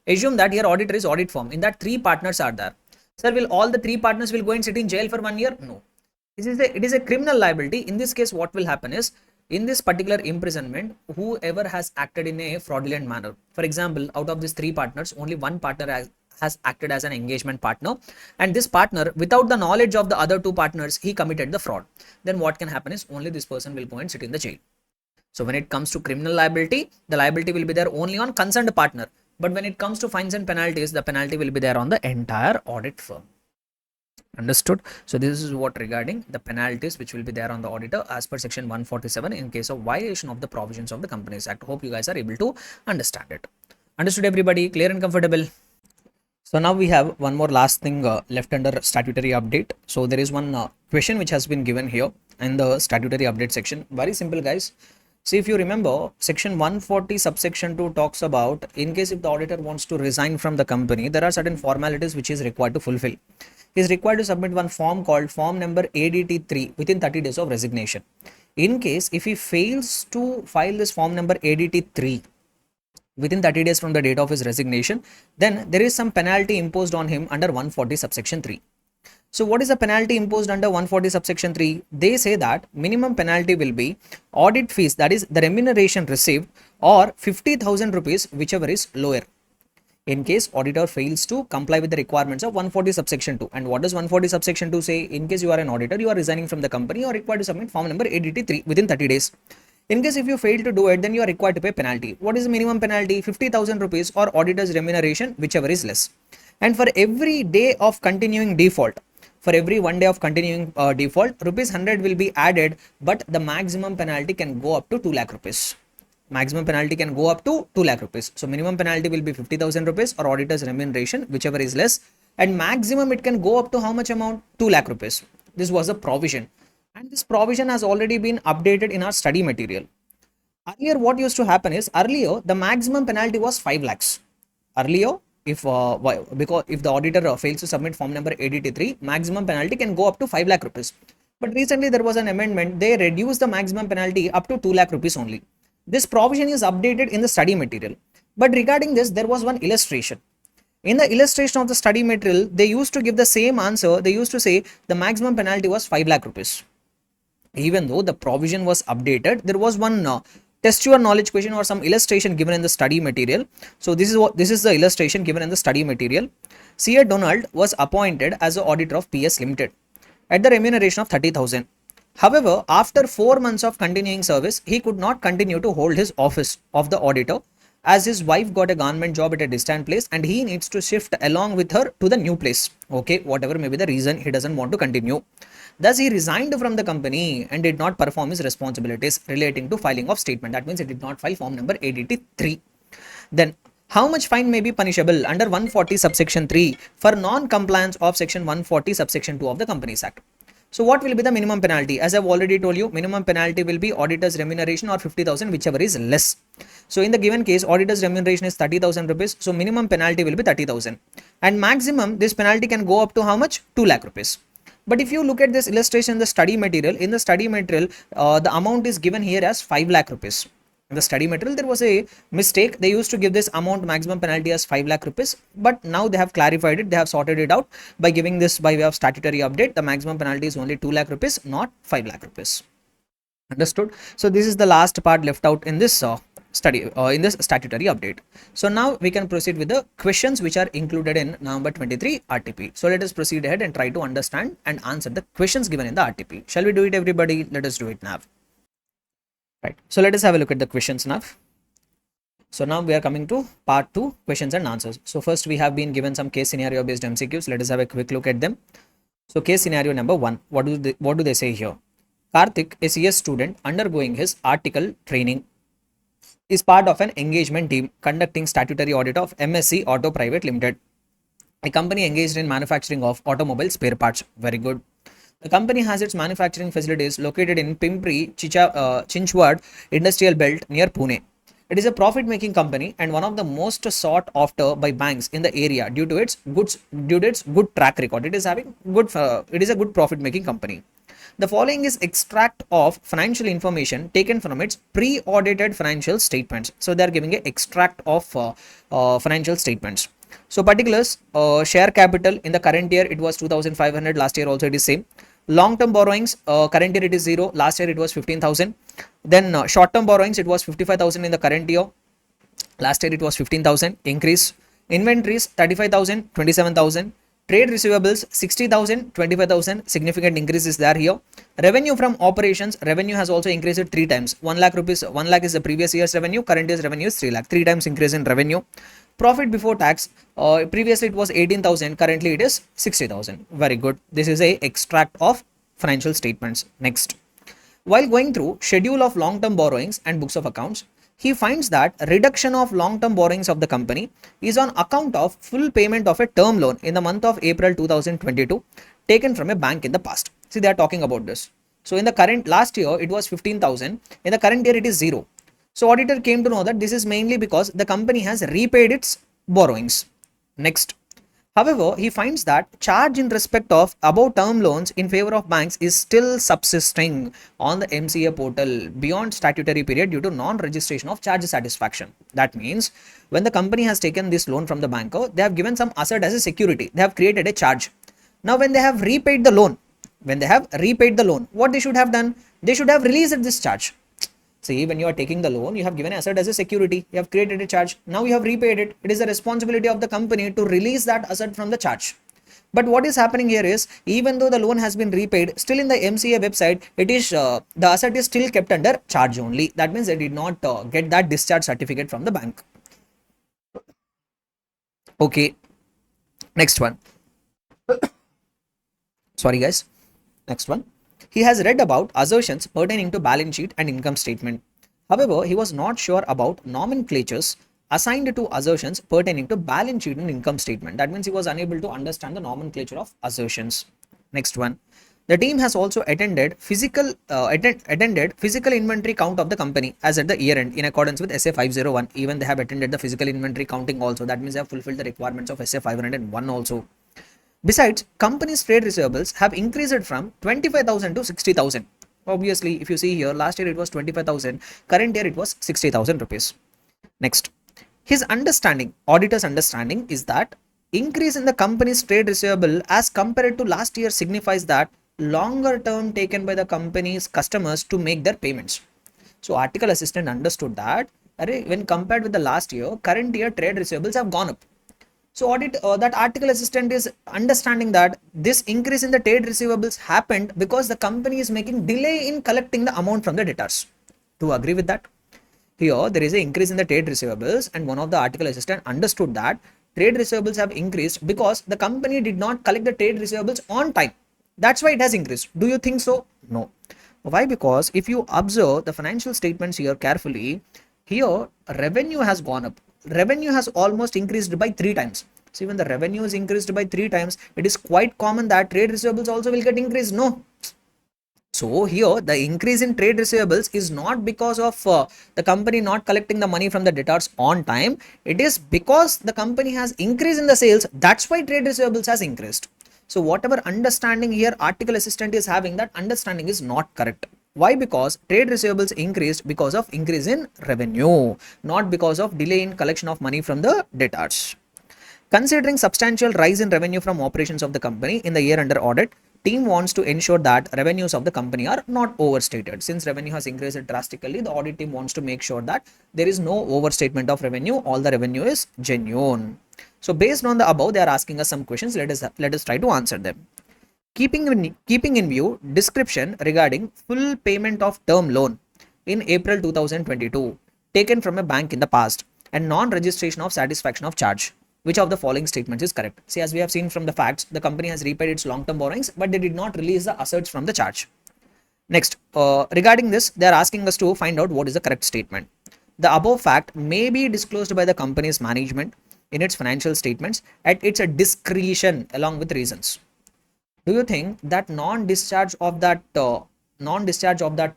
Assume that your auditor is audit firm. In that, three partners are there. Sir, will all the three partners will go and sit in jail for 1 year? No. It is a criminal liability. In this case, what will happen is, in this particular imprisonment, whoever has acted in a fraudulent manner. For example, out of these three partners, only one partner has acted as an engagement partner, and this partner, without the knowledge of the other two partners, he committed the fraud. Then what can happen is, only this person will go and sit in the jail. So when it comes to criminal liability, the liability will be there only on concerned partner. But when it comes to fines and penalties, the penalty will be there on the entire audit firm. Understood? So this is what regarding the penalties which will be there on the auditor as per section 147 in case of violation of the provisions of the Companies Act. Hope you guys are able to understand it. Understood everybody? Clear and comfortable? So now we have one more last thing left under statutory update. So there is one question which has been given here in the statutory update section. Very simple, guys. See, if you remember, section 140 subsection 2 talks about, in case if the auditor wants to resign from the company, there are certain formalities which is required to fulfill. He is required to submit one form called form number ADT3 within 30 days of resignation. In case if he fails to file this form number ADT3 within 30 days from the date of his resignation, then there is some penalty imposed on him under 140 subsection 3. So what is the penalty imposed under 140 subsection 3? They say that minimum penalty will be audit fees, that is the remuneration received, or 50,000 rupees, whichever is lower. In case auditor fails to comply with the requirements of 140 subsection 2. And what does 140 subsection 2 say? In case you are an auditor, you are resigning from the company, you are required to submit form number ADT3 within 30 days. In case if you fail to do it, then you are required to pay penalty. What is the minimum penalty? 50,000 rupees or auditor's remuneration, whichever is less. And for every day of continuing default, for every 1 day of continuing default, rupees 100 will be added, but the maximum penalty can go up to 2 lakh rupees. Maximum penalty can go up to 2 lakh rupees. So minimum penalty will be 50,000 rupees or auditor's remuneration, whichever is less. And maximum it can go up to how much amount? 2 lakh rupees. This was a provision. And this provision has already been updated in our study material. Earlier, what used to happen is, earlier the maximum penalty was 5 lakhs. Earlier, because if the auditor fails to submit form number ADT3, maximum penalty can go up to 5 lakh rupees. But recently there was an amendment. They reduced the maximum penalty up to 2 lakh rupees only. This provision is updated in the study material. But regarding this, there was one illustration. In the illustration of the study material, they used to give the same answer. They used to say the maximum penalty was 5 lakh rupees. Even though the provision was updated, there was one test your knowledge question or some illustration given in the study material. So this is the illustration given in the study material. CA Donald was appointed as the auditor of PS Limited at the remuneration of 30,000. However, after 4 months of continuing service, he could not continue to hold his office of the auditor as his wife got a government job at a distant place and he needs to shift along with her to the new place. Okay, whatever may be the reason, he doesn't want to continue. Thus, he resigned from the company and did not perform his responsibilities relating to filing of statement. That means he did not file form number ADT3. Then, how much fine may be punishable under 140 subsection 3 for non-compliance of section 140 subsection 2 of the Companies Act? So what will be the minimum penalty? As I've already told you, minimum penalty will be auditor's remuneration or 50,000, whichever is less. So in the given case, auditor's remuneration is 30,000 rupees. So minimum penalty will be 30,000. And maximum, this penalty can go up to how much? 2 lakh rupees. But if you look at this illustration in the study material, the amount is given here as 5 lakh rupees. In the study material, there was a mistake. They used to give this amount maximum penalty as 5 lakh rupees, but now they have clarified it. They have sorted it out by giving this by way of statutory update. The maximum penalty is only 2 lakh rupees, not 5 lakh rupees. Understood? So this is the last part left out in this in this statutory update. So now we can proceed with the questions which are included in November 23 RTP. So let us proceed ahead and try to understand and answer the questions given in the RTP. Shall we do it, everybody? Let us do it now. Right. So let us have a look at the questions now. So now we are coming to part 2, questions and answers. So first we have been given some case scenario based MCQs. Let us have a quick look at them. So case scenario number 1. What do they say here? Karthik, a CS student undergoing his article training, is part of an engagement team conducting statutory audit of MSC Auto Private Limited, a company engaged in manufacturing of automobile spare parts. Very good. The company has its manufacturing facilities located in Pimpri Chinchwad Industrial Belt near Pune. It is a profit-making company and one of the most sought after by banks in the area due to its good track record. It is having good. It is a good profit-making company. The following is extract of financial information taken from its pre-audited financial statements. So they are giving an extract of financial statements. So particulars, share capital in the current year it was 2,500. Last year also it is same. Long-term borrowings, current year it is 0. Last year it was 15,000. Then short-term borrowings it was 55,000 in the current year. Last year it was 15,000. Increase. Inventories 35,000, 27,000. Trade receivables 60,000, 25,000. Significant increase is there here. Revenue from operations, revenue has also increased 3 times. 1 lakh rupees, 1 lakh is the previous year's revenue. Current year's revenue is 3 lakh. 3 times increase in revenue. Profit before tax, previously it was 18,000. Currently it is 60,000. Very good. This is a extract of financial statements. Next. While going through schedule of long-term borrowings and books of accounts, he finds that reduction of long-term borrowings of the company is on account of full payment of a term loan in the month of April 2022 taken from a bank in the past. See, they are talking about this. So in the current last year it was 15,000. In the current year it is 0. So auditor came to know that this is mainly because the company has repaid its borrowings. Next. However, he finds that charge in respect of above term loans in favor of banks is still subsisting on the MCA portal beyond statutory period due to non-registration of charge satisfaction. That means when the company has taken this loan from the banker, they have given some asset as a security. They have created a charge. Now, when they have repaid the loan, what they should have done? They should have released this charge. See, when you are taking the loan, you have given asset as a security, you have created a charge, now you have repaid it. It is the responsibility of the company to release that asset from the charge. But what is happening here is, even though the loan has been repaid, still in the MCA website, it is the asset is still kept under charge only. That means they did not get that discharge certificate from the bank. Okay, next one. Sorry guys, next one. He has read about assertions pertaining to balance sheet and income statement. However, he was not sure about nomenclatures assigned to assertions pertaining to balance sheet and income statement. That means he was unable to understand the nomenclature of assertions. Next one. The team has also attended physical inventory count of the company as at the year end in accordance with SA 501. Even they have attended the physical inventory counting also. That means they have fulfilled the requirements of SA 501 also. Besides, company's trade receivables have increased from 25,000 to 60,000. Obviously, if you see here, last year it was 25,000, current year it was 60,000 rupees. Next, his understanding, auditor's understanding is that increase in the company's trade receivable as compared to last year signifies that longer term taken by the company's customers to make their payments. So, article assistant understood that when compared with the last year, current year trade receivables have gone up. So that article assistant is understanding that this increase in the trade receivables happened because the company is making delay in collecting the amount from the debtors. Do you agree with that? Here there is an increase in the trade receivables and one of the article assistant understood that trade receivables have increased because the company did not collect the trade receivables on time. That's why it has increased. Do you think so? No. Why? Because if you observe the financial statements here carefully, here revenue has gone up. Revenue has almost increased by 3 times. So when the revenue is increased by 3 times, it is quite common that trade receivables also will get increased. No. So here the increase in trade receivables is not because of the company not collecting the money from the debtors on time. It is because the company has increased in the sales. That's why trade receivables has increased. So whatever understanding here article assistant is having, that understanding is not correct. Why? Because trade receivables increased because of increase in revenue, not because of delay in collection of money from the debtors. Considering substantial rise in revenue from operations of the company in the year under audit, team wants to ensure that revenues of the company are not overstated. Since revenue has increased drastically, the audit team wants to make sure that there is no overstatement of revenue. All the revenue is genuine. So based on the above, they are asking us some questions. Let us try to answer them. Keeping in view description regarding full payment of term loan in April 2022 taken from a bank in the past and non-registration of satisfaction of charge. Which of the following statements is correct? See, as we have seen from the facts, the company has repaid its long-term borrowings, but they did not release the assets from the charge. Next, regarding this, they are asking us to find out what is the correct statement. The above fact may be disclosed by the company's management in its financial statements at its discretion along with reasons. Do you think that non-discharge of that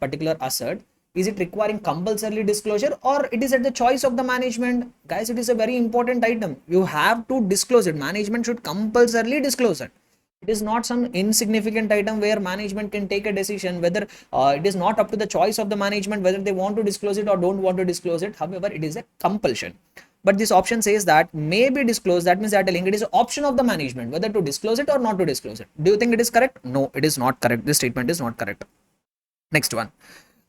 particular asset Is it requiring compulsory disclosure or it is at the choice of the management? Guys, it is a very important item. You have to disclose it. Management should compulsorily disclose it. It is not some insignificant item where management can take a decision whether it is not up to the choice of the management whether they want to disclose it or don't want to disclose it. However, it is a compulsion. But this option says that may be disclosed. That means that a link, it is an option of the management whether to disclose it or not to disclose it. Do you think it is correct? No, it is not correct. This statement is not correct. Next one.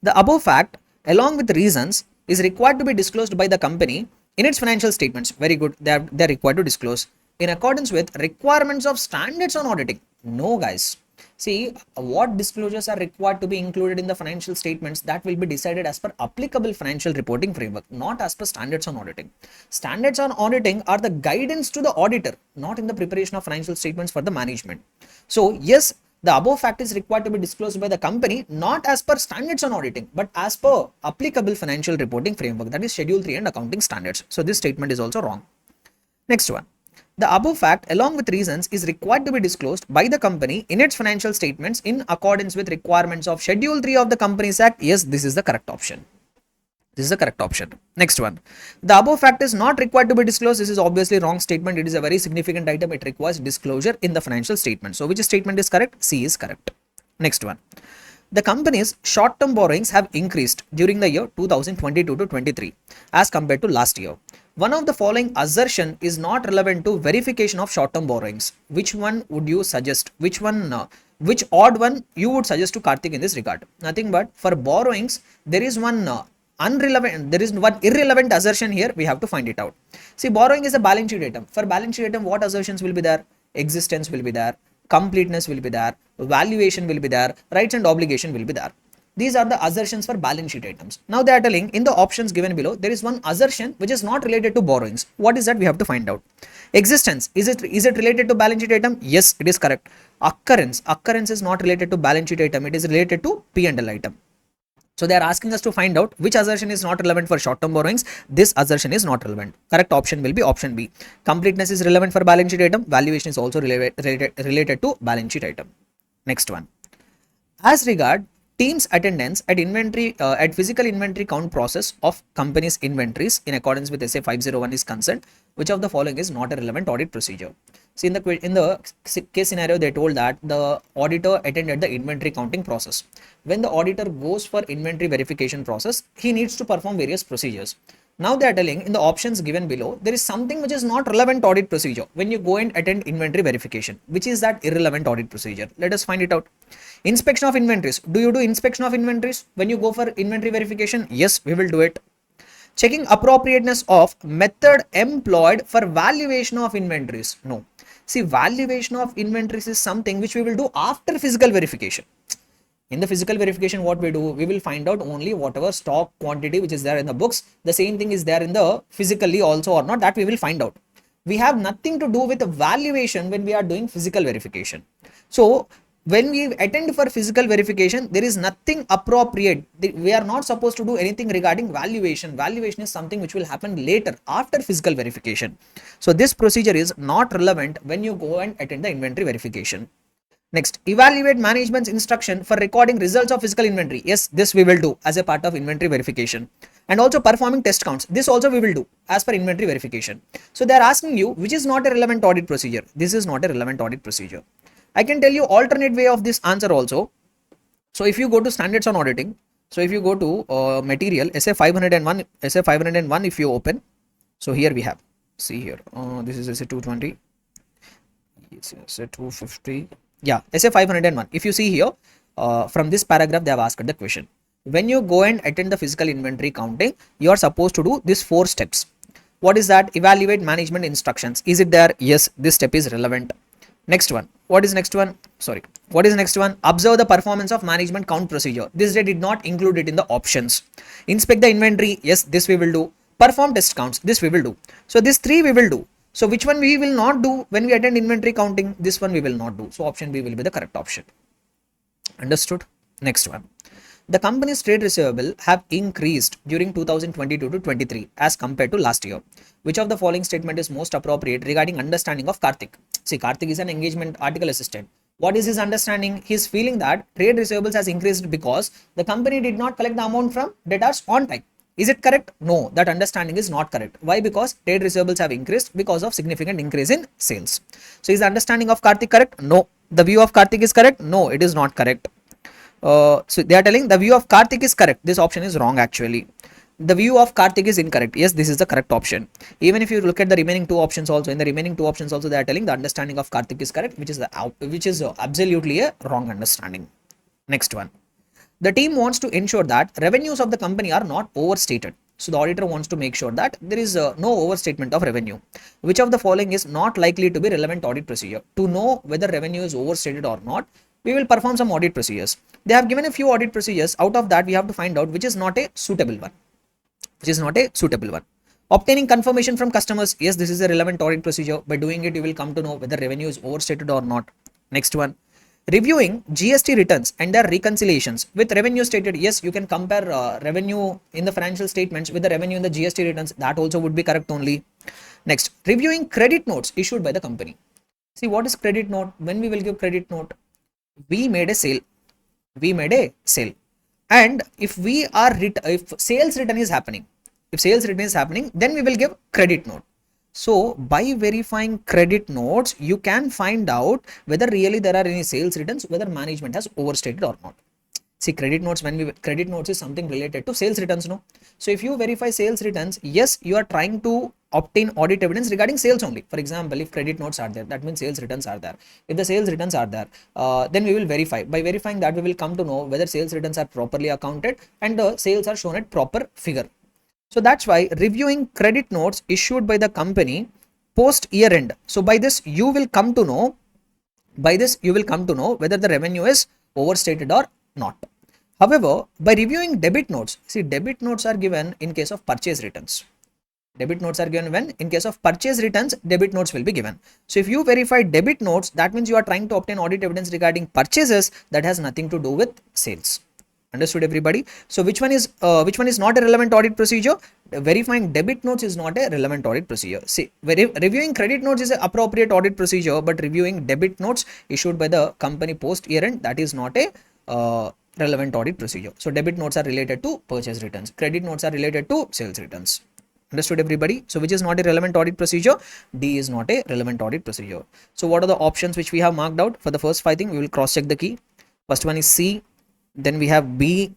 The above fact, along with reasons, is required to be disclosed by the company in its financial statements. Very good. They're required to disclose in accordance with requirements of standards on auditing. No, guys. See, what disclosures are required to be included in the financial statements, that will be decided as per applicable financial reporting framework, not as per standards on auditing. Standards on auditing are the guidance to the auditor, not in the preparation of financial statements for the management. So, yes, the above fact is required to be disclosed by the company, not as per standards on auditing, but as per applicable financial reporting framework, that is Schedule 3 and accounting standards. So, this statement is also wrong. Next one. The above fact, along with reasons, is required to be disclosed by the company in its financial statements in accordance with requirements of Schedule 3 of the Companies Act. Yes, this is the correct option. This is the correct option. Next one. The above fact is not required to be disclosed. This is obviously wrong statement. It is a very significant item. It requires disclosure in the financial statement. So, which statement is correct? C is correct. Next one. The company's short-term borrowings have increased during the year 2022 to 23 as compared to last year. One of the following assertion is not relevant to verification of short-term borrowings. Which one would you suggest? Which odd one you would suggest to Karthik in this regard? Nothing but for borrowings, there is one there is one irrelevant assertion here. We have to find it out. See, borrowing is a balance sheet item. For balance sheet item, what assertions will be there? Existence will be there. Completeness will be there, valuation will be there, rights and obligation will be there. These are the assertions for balance sheet items. Now they are telling in the options given below, there is one assertion which is not related to borrowings. What is that? We have to find out. Existence, is it related to balance sheet item? Yes, it is correct. Occurrence is not related to balance sheet item. It is related to P&L item. So they are asking us to find out which assertion is not relevant for short-term borrowings. This assertion is not relevant. Correct option will be option B. Completeness is relevant for balance sheet item. Valuation is also related to balance sheet item. Next one. As regard team's attendance at at physical inventory count process of company's inventories in accordance with SA 501 is concerned, which of the following is not a relevant audit procedure? See, in the case scenario, they told that the auditor attended the inventory counting process. When the auditor goes for inventory verification process, he needs to perform various procedures. Now they are telling in the options given below, there is something which is not relevant audit procedure when you go and attend inventory verification. Which is that irrelevant audit procedure? Let us find it out. Inspection of inventories. Do you do inspection of inventories when you go for inventory verification? Yes, we will do it. Checking appropriateness of method employed for valuation of inventories. No. See, valuation of inventories is something which we will do after physical verification. In the physical verification, what we do, we will find out only whatever stock quantity which is there in the books. The same thing is there in the physically also or not, that we will find out. We have nothing to do with the valuation when we are doing physical verification. So, when we attend for physical verification, there is nothing appropriate. We are not supposed to do anything regarding valuation. Valuation is something which will happen later after physical verification. So this procedure is not relevant when you go and attend the inventory verification. Next, evaluate management's instruction for recording results of physical inventory. Yes, this we will do as a part of inventory verification. And also performing test counts. This also we will do as per inventory verification. So they are asking you which is not a relevant audit procedure. This is not a relevant audit procedure. I can tell you alternate way of this answer also. So if you go to standards on auditing, so if you go to material SA 501, if you open, so here we have, see here, this is SA 220, SA 250, yeah, SA 501. If you see here, from this paragraph, they have asked the question. When you go and attend the physical inventory counting, you are supposed to do these 4 steps. What is that? Evaluate management instructions. Is it there? Yes, this step is relevant. Next one. What is next one? Sorry. What is next one? Observe the performance of management count procedure. This they did not include it in the options. Inspect the inventory. Yes, this we will do. Perform test counts. This we will do. So these 3 we will do. So which one we will not do when we attend inventory counting? This one we will not do. So option B will be the correct option. Understood? Next one. The company's trade receivable have increased during 2022 to 23 as compared to last year. Which of the following statement is most appropriate regarding understanding of Karthik? See, Karthik is an engagement article assistant. What is his understanding? He is feeling that trade receivables has increased because the company did not collect the amount from debtors on time. Is it correct? No, that understanding is not correct. Why? Because trade receivables have increased because of significant increase in sales. So is the understanding of Karthik correct? No. The view of Karthik is correct? No, it is not correct. So they are telling the view of Karthik is correct. This option is wrong actually. The view of Karthik is incorrect. Yes, this is the correct option. Even if you look at the remaining two options also, in the remaining two options also they are telling the understanding of Karthik is correct, which is absolutely a wrong understanding. Next one. The team wants to ensure that revenues of the company are not overstated. So the auditor wants to make sure that there is no overstatement of revenue. Which of the following is not likely to be relevant audit procedure? To know whether revenue is overstated or not, we will perform some audit procedures. They have given a few audit procedures. Out of that, we have to find out which is not a suitable one. Obtaining confirmation from customers. Yes, this is a relevant audit procedure. By doing it, you will come to know whether revenue is overstated or not. Next one. Reviewing GST returns and their reconciliations with revenue stated. Yes, you can compare revenue in the financial statements with the revenue in the GST returns. That also would be correct only. Next, reviewing credit notes issued by the company. See, what is credit note? When we will give credit note, we made a sale. And if sales return is happening, then we will give credit note. So by verifying credit notes, you can find out whether really there are any sales returns, whether management has overstated or not. See, credit notes is something related to sales returns, no? So if you verify sales returns, yes, you are trying to obtain audit evidence regarding sales only. For example, if credit notes are there, that means sales returns are there. If the sales returns are there, then we will verify. By verifying that, we will come to know whether sales returns are properly accounted and the sales are shown at proper figure. So that's why reviewing credit notes issued by the company post year end. So by this, you will come to know whether the revenue is overstated or not. However, by reviewing debit notes, see, debit notes are given in case of purchase returns. Debit notes are given when? In case of purchase returns, debit notes will be given. So if you verify debit notes, that means you are trying to obtain audit evidence regarding purchases that has nothing to do with sales. Understood, everybody? So which one is not a relevant audit procedure? Verifying debit notes is not a relevant audit procedure. See, reviewing credit notes is an appropriate audit procedure, but reviewing debit notes issued by the company post year end, that is not a relevant audit procedure. So debit notes are related to purchase returns. Credit notes are related to sales returns. Understood, everybody? So which is not a relevant audit procedure? D is not a relevant audit procedure. So what are the options which we have marked out? For the first 5 things, we will cross check the key. First one is C. Then we have B.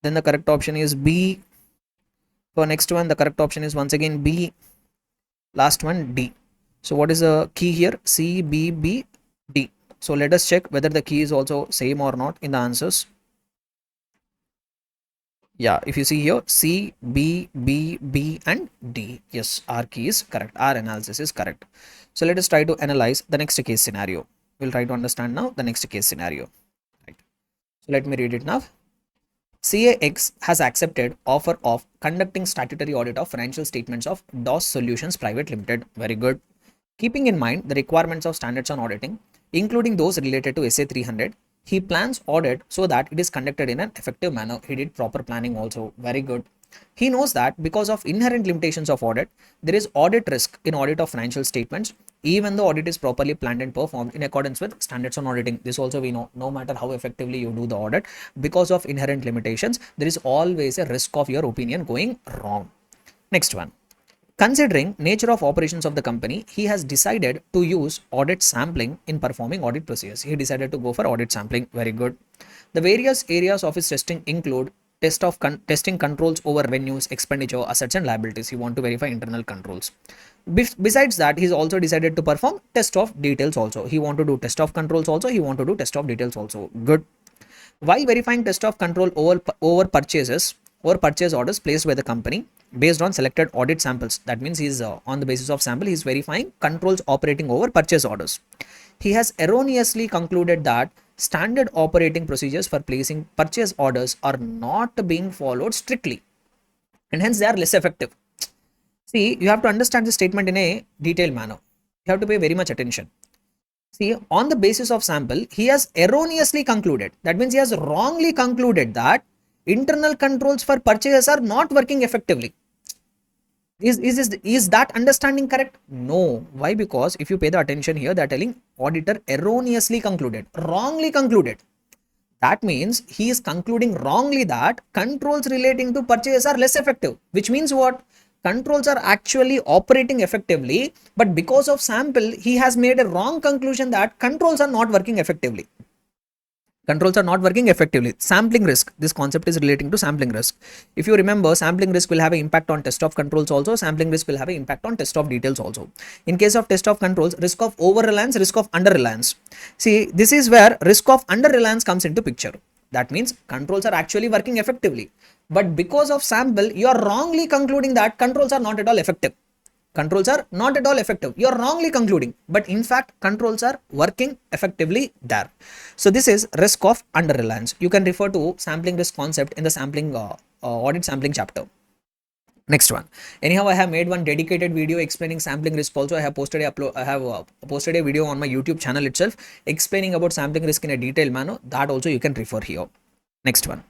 Then the correct option is B. For next one, the correct option is once again B. Last one, D. So what is the key here? C, B, B, D. So let us check whether the key is also same or not in the answers. Yeah, if you see here, C, B, B, B and D. Yes, our key is correct. Our analysis is correct. So let us try to analyze the next case scenario. We'll try to understand now the next case scenario. Right. So let me read it now. CAX has accepted offer of conducting statutory audit of financial statements of DOS Solutions Private Limited. Very good. Keeping in mind the requirements of standards on auditing, including those related to SA 300, he plans audit so that it is conducted in an effective manner. He did proper planning also. Very good. He knows that because of inherent limitations of audit, there is audit risk in audit of financial statements, even though audit is properly planned and performed in accordance with standards on auditing. This also we know, no matter how effectively you do the audit, because of inherent limitations, there is always a risk of your opinion going wrong. Next one. Considering nature of operations of the company, he has decided to use audit sampling in performing audit procedures. He decided to go for audit sampling. Very good. The various areas of his testing include testing controls over revenues, expenditure, assets and liabilities. He want to verify internal controls. Besides that, he's also decided to perform test of details also. He want to do test of controls also. He want to do test of details also. Good. While verifying test of control over purchases or purchase orders placed by the company based on selected audit samples, that means he's on the basis of sample, he's verifying controls operating over purchase orders. He has erroneously concluded that standard operating procedures for placing purchase orders are not being followed strictly and hence they are less effective. See, you have to understand this statement in a detailed manner. You have to pay very much attention. See, on the basis of sample, he has erroneously concluded. That means he has wrongly concluded that internal controls for purchases are not working effectively. Is that understanding correct? No. Why? Because if you pay the attention here, they're telling auditor erroneously concluded, wrongly concluded. That means he is concluding wrongly that controls relating to purchase are less effective, which means what? Controls are actually operating effectively, but because of sample, he has made a wrong conclusion that controls are not working effectively. Controls are not working effectively. Sampling risk. This concept is relating to sampling risk. If you remember, sampling risk will have an impact on test of controls also. Sampling risk will have an impact on test of details also. In case of test of controls, risk of over reliance, risk of under reliance. See, this is where risk of under reliance comes into picture. That means controls are actually working effectively. But because of sample, you are wrongly concluding that controls are not at all effective. Controls are not at all effective. You are wrongly concluding, but in fact, controls are working effectively there. So this is risk of under reliance. You can refer to sampling risk concept in the sampling audit sampling chapter. Next one. Anyhow, I have made one dedicated video explaining sampling risk. Also, I have posted a video on my YouTube channel itself explaining about sampling risk in a detailed manner. That also you can refer here. Next one.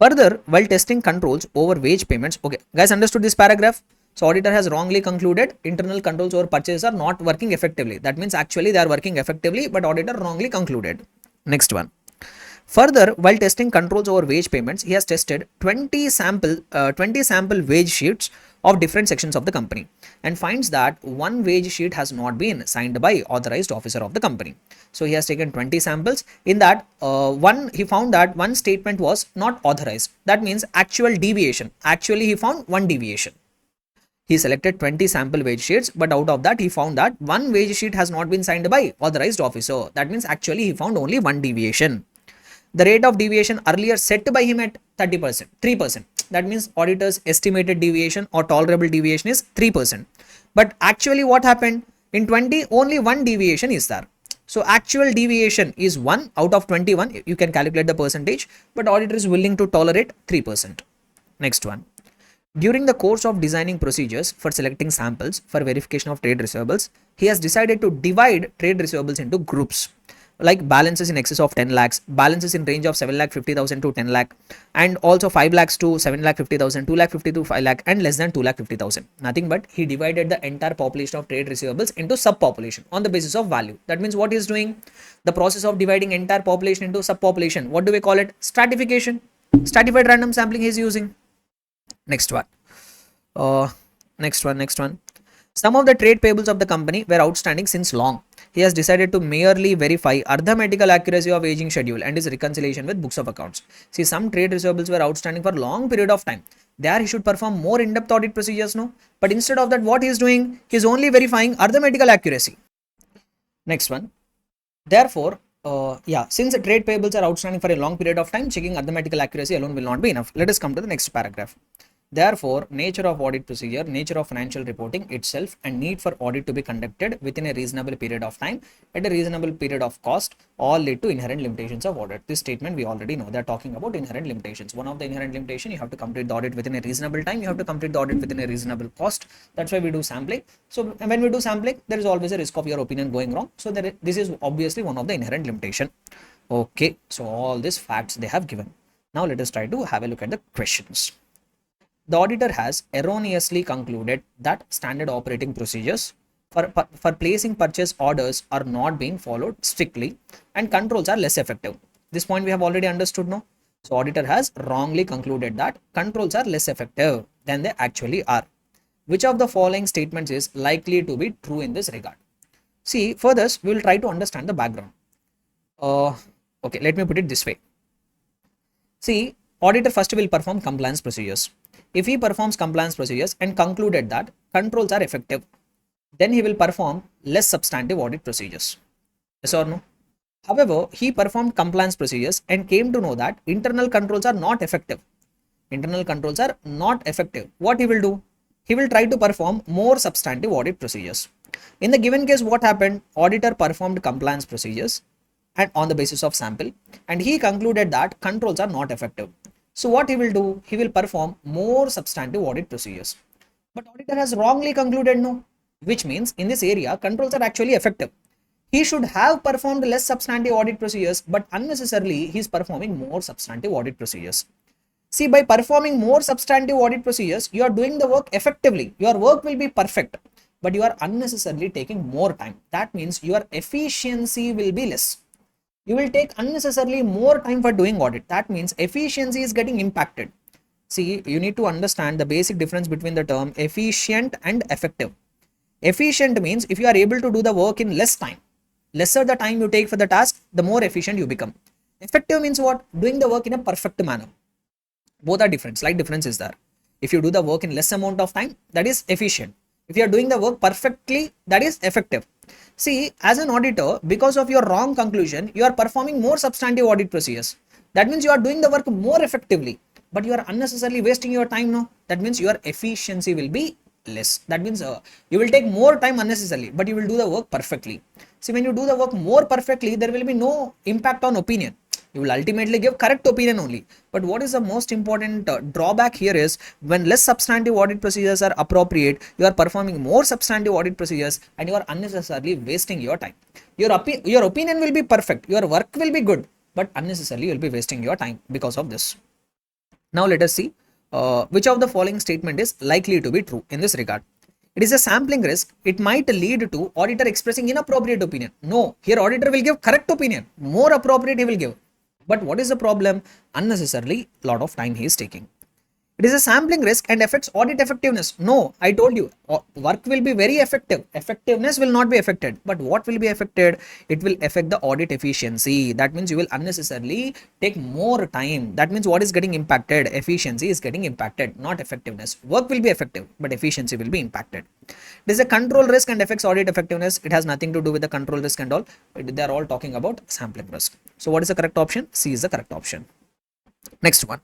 Further, while testing controls over wage payments, okay, guys, understood this paragraph? So auditor has wrongly concluded internal controls over purchases are not working effectively. That means actually they are working effectively, but auditor wrongly concluded. Next one. Further, while testing controls over wage payments, he has tested 20 sample wage sheets of different sections of the company and finds that one wage sheet has not been signed by authorized officer of the company. So he has taken 20 samples. In that he found that one statement was not authorized. That means actual deviation. Actually, he found one deviation. He selected 20 sample wage sheets, but out of that, he found that one wage sheet has not been signed by authorized officer. That means actually he found only one deviation. The rate of deviation earlier set by him at 30%, 3%. That means auditor's estimated deviation or tolerable deviation is 3%. But actually what happened? In 20, only one deviation is there. So actual deviation is 1 out of 21. You can calculate the percentage, but auditor is willing to tolerate 3%. Next one. During the course of designing procedures for selecting samples for verification of trade receivables, he has decided to divide trade receivables into groups like balances in excess of 10 lakhs, balances in range of 7,50,000 to 10 lakh, and also 5 lakhs to 7,50,000, 2 lakh 50 to 5 lakh, and less than 2 lakh 50,000. Nothing but he divided the entire population of trade receivables into subpopulation on the basis of value. That means what he is doing? The process of dividing entire population into subpopulation. What do we call it? Stratification. Stratified random sampling he is using. Next one. Next one. Some of the trade payables of the company were outstanding since long. He has decided to merely verify arithmetical accuracy of aging schedule and his reconciliation with books of accounts. See, some trade receivables were outstanding for long period of time. There he should perform more in-depth audit procedures, no? But instead of that, what he is doing? He is only verifying arithmetical accuracy. Next one. Therefore, since the trade payables are outstanding for a long period of time, checking arithmetical accuracy alone will not be enough. Let us come to the next paragraph. Therefore, nature of audit procedure, nature of financial reporting itself, and need for audit to be conducted within a reasonable period of time at a reasonable period of cost all lead to inherent limitations of audit. This statement we already know. They are talking about inherent limitations. One of the inherent limitation, you have to complete the audit within a reasonable time. You have to complete the audit within a reasonable cost. That's why we do sampling. So when we do sampling, there is always a risk of your opinion going wrong. So this is obviously one of the inherent limitation. Okay, so all these facts they have given. Now let us try to have a look at the questions. The auditor has erroneously concluded that standard operating procedures for placing purchase orders are not being followed strictly and controls are less effective. This point we have already understood, no? So auditor has wrongly concluded that controls are less effective than they actually are. Which of the following statements is likely to be true in this regard? See, for this, we will try to understand the background. Okay, let me put it this way. See, auditor first will perform compliance procedures. If he performs compliance procedures and concluded that controls are effective, then he will perform less substantive audit procedures. Yes or no? However, he performed compliance procedures and came to know that internal controls are not effective. Internal controls are not effective. What he will do? He will try to perform more substantive audit procedures. In the given case, what happened? Auditor performed compliance procedures and on the basis of sample, and he concluded that controls are not effective. So what he will do? He will perform more substantive audit procedures. But auditor has wrongly concluded no, which means in this area, controls are actually effective. He should have performed less substantive audit procedures, but unnecessarily he is performing more substantive audit procedures. See, by performing more substantive audit procedures, you are doing the work effectively. Your work will be perfect, but you are unnecessarily taking more time. That means your efficiency will be less. You will take unnecessarily more time for doing audit. That means efficiency is getting impacted. See, you need to understand the basic difference between the term efficient and effective. Efficient means if you are able to do the work in less time, lesser the time you take for the task, the more efficient you become. Effective means what? Doing the work in a perfect manner. Both are different. Slight difference is there. If you do the work in less amount of time, that is efficient. If you are doing the work perfectly, that is effective. See, as an auditor, because of your wrong conclusion, you are performing more substantive audit procedures. That means you are doing the work more effectively, but you are unnecessarily wasting your time now. That means your efficiency will be less. That means you will take more time unnecessarily, but you will do the work perfectly. See, when you do the work more perfectly, there will be no impact on opinion. You will ultimately give correct opinion only. But what is the most important drawback here is when less substantive audit procedures are appropriate, you are performing more substantive audit procedures and you are unnecessarily wasting your time. Your opinion will be perfect, your work will be good, but unnecessarily you will be wasting your time because of this. Now let us see which of the following statement is likely to be true in this regard. It is a sampling risk. It might lead to auditor expressing inappropriate opinion. No, here auditor will give correct opinion. More appropriate he will give. But what is the problem? Unnecessarily lot of time he is taking. It is a sampling risk and affects audit effectiveness. No, I told you, work will be very effective. Effectiveness will not be affected. But what will be affected? It will affect the audit efficiency. That means you will unnecessarily take more time. That means what is getting impacted? Efficiency is getting impacted, not effectiveness. Work will be effective, but efficiency will be impacted. It is a control risk and affects audit effectiveness. It has nothing to do with the control risk and all. They are all talking about sampling risk. So what is the correct option? C is the correct option. Next one.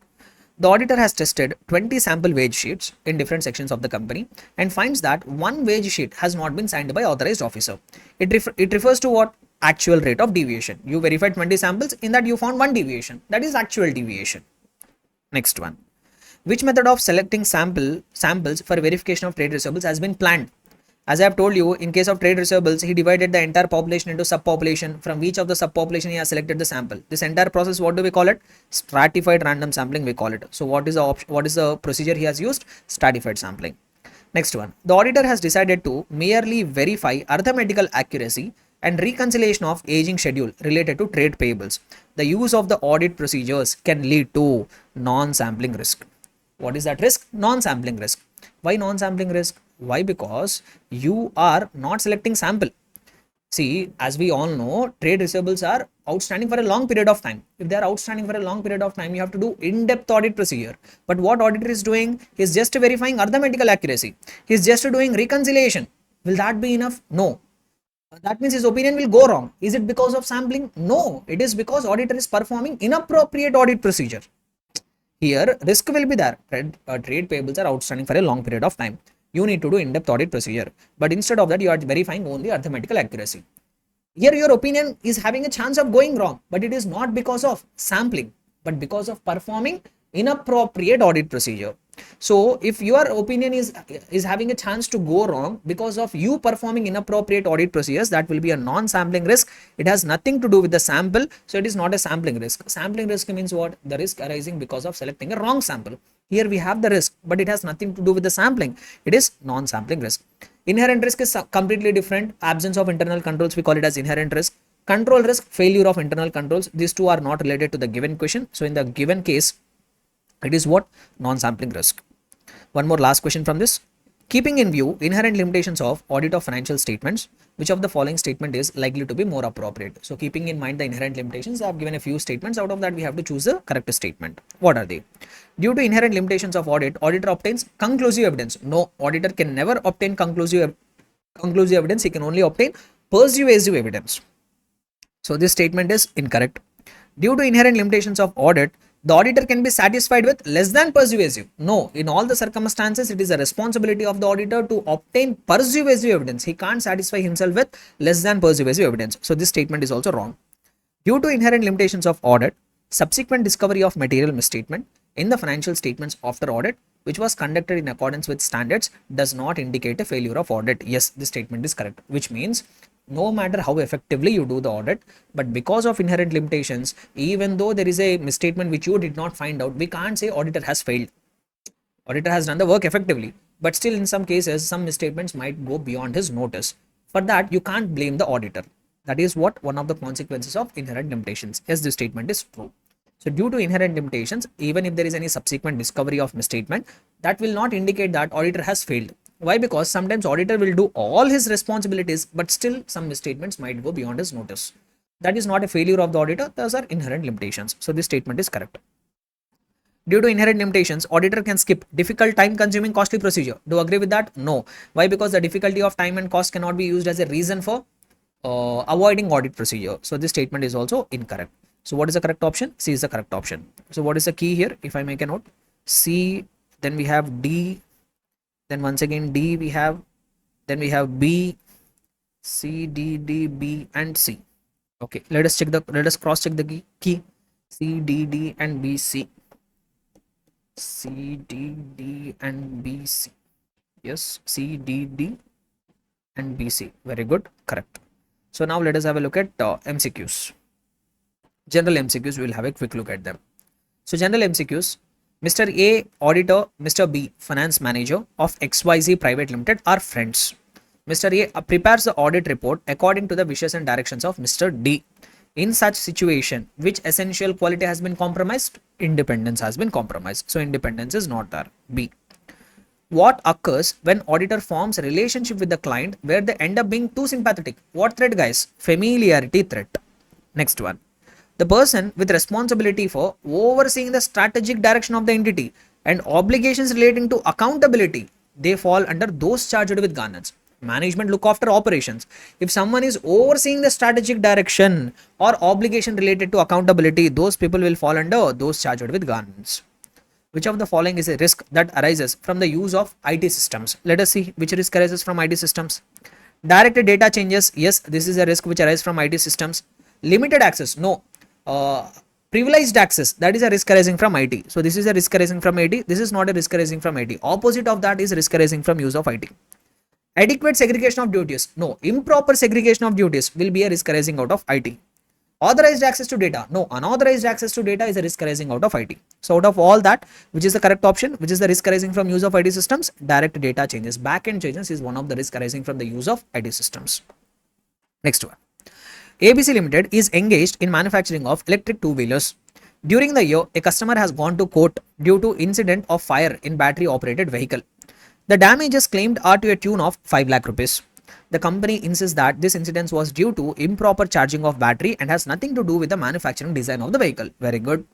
The auditor has tested 20 sample wage sheets in different sections of the company and finds that one wage sheet has not been signed by authorized officer. It refers to what? Actual rate of deviation. You verified 20 samples, in that you found one deviation. That is actual deviation. Next one. Which method of selecting samples for verification of trade receivables has been planned? As I have told you, in case of trade receivables, he divided the entire population into subpopulation. From each of the subpopulation, he has selected the sample. This entire process, what do we call it? Stratified random sampling, we call it. So what is the procedure he has used? Stratified sampling. Next one. The auditor has decided to merely verify arithmetical accuracy and reconciliation of aging schedule related to trade payables. The use of the audit procedures can lead to non-sampling risk. What is that risk? Non-sampling risk. Why non-sampling risk? Why? Because you are not selecting sample. See, as we all know, trade receivables are outstanding for a long period of time. If they are outstanding for a long period of time, you have to do in-depth audit procedure. But what auditor is doing? He is just verifying arithmetical accuracy. He is just doing reconciliation. Will that be enough? No. That means his opinion will go wrong. Is it because of sampling? No. It is because auditor is performing inappropriate audit procedure. Here, risk will be there. Trade payables are outstanding for a long period of time. You need to do in-depth audit procedure. But instead of that, you are verifying only arithmetical accuracy. Here, your opinion is having a chance of going wrong, but it is not because of sampling, but because of performing inappropriate audit procedure. So, if your opinion is having a chance to go wrong because of you performing inappropriate audit procedures, that will be a non-sampling risk. It has nothing to do with the sample, so it is not a sampling risk. Sampling risk means what? The risk arising because of selecting a wrong sample. Here we have the risk, but it has nothing to do with the sampling. It is non-sampling risk. Inherent risk is completely different. Absence of internal controls, we call it as inherent risk. Control risk, failure of internal controls. These two are not related to the given question. So in the given case, it is what? Non-sampling risk. One more last question from this. Keeping in view inherent limitations of audit of financial statements, which of the following statement is likely to be more appropriate? So keeping in mind the inherent limitations, I have given a few statements. Out of that, we have to choose the correct statement. What are they? Due to inherent limitations of audit, auditor obtains conclusive evidence. No, auditor can never obtain conclusive evidence. He can only obtain persuasive evidence. So this statement is incorrect. Due to inherent limitations of audit, the auditor can be satisfied with less than persuasive. No, in all the circumstances, it is a responsibility of the auditor to obtain persuasive evidence. He can't satisfy himself with less than persuasive evidence. So this statement is also wrong. Due to inherent limitations of audit, subsequent discovery of material misstatement in the financial statements after audit, which was conducted in accordance with standards, does not indicate a failure of audit. Yes, this statement is correct, which means no matter how effectively you do the audit, but because of inherent limitations, even though there is a misstatement which you did not find out, we can't say auditor has failed. Auditor has done the work effectively, but still in some cases, some misstatements might go beyond his notice. For that, you can't blame the auditor. That is what one of the consequences of inherent limitations. Yes, this statement is true. So due to inherent limitations, even if there is any subsequent discovery of misstatement, that will not indicate that auditor has failed. Why? Because sometimes auditor will do all his responsibilities, but still some misstatements might go beyond his notice. That is not a failure of the auditor. Those are inherent limitations. So this statement is correct. Due to inherent limitations, auditor can skip difficult, time-consuming, costly procedure. Do you agree with that? No. Why? Because the difficulty of time and cost cannot be used as a reason for avoiding audit procedure. So this statement is also incorrect. So what is the correct option? C is the correct option. So what is the key here? If I make a note, C, then we have D, then once again D we have, then we have B, C, D, D, B, and C. Okay, let us cross check the key. C, D, D, and B, C. C, D, D, and B, C. Yes, C, D, D, and B, C. Very good, correct. So now let us have a look at MCQs. General MCQs, we will have a quick look at them. So general MCQs, Mr. A, auditor, Mr. B, finance manager of XYZ Private Limited are friends. Mr. A prepares the audit report according to the wishes and directions of Mr. D. In such situation, which essential quality has been compromised? Independence has been compromised. So independence is not there. B. What occurs when auditor forms a relationship with the client where they end up being too sympathetic? What threat, guys? Familiarity threat. Next one. The person with responsibility for overseeing the strategic direction of the entity and obligations relating to accountability, they fall under those charged with governance. Management look after operations. If someone is overseeing the strategic direction or obligation related to accountability, those people will fall under those charged with governance. Which of the following is a risk that arises from the use of IT systems? Let us see which risk arises from IT systems. Direct data changes. Yes, this is a risk which arises from IT systems. Limited access. No. Privileged access. That is a risk arising from IT. So this is a risk arising from IT. This is not a risk arising from IT. Opposite of that is risk arising from use of IT. Adequate segregation of duties. No. Improper segregation of duties will be a risk arising out of IT. Authorized access to data. No, unauthorized access to data is a risk arising out of IT. So out of all that, which is the correct option? Which is the risk arising from use of IT systems? Direct data changes. Backend changes is one of the risk arising from the use of IT systems. Next one. ABC Limited is engaged in manufacturing of electric two-wheelers. During the year, a customer has gone to court due to incident of fire in battery operated vehicle. The damages claimed are to a tune of 5 lakh rupees. The company insists that this incident was due to improper charging of battery and has nothing to do with the manufacturing design of the vehicle. Very good.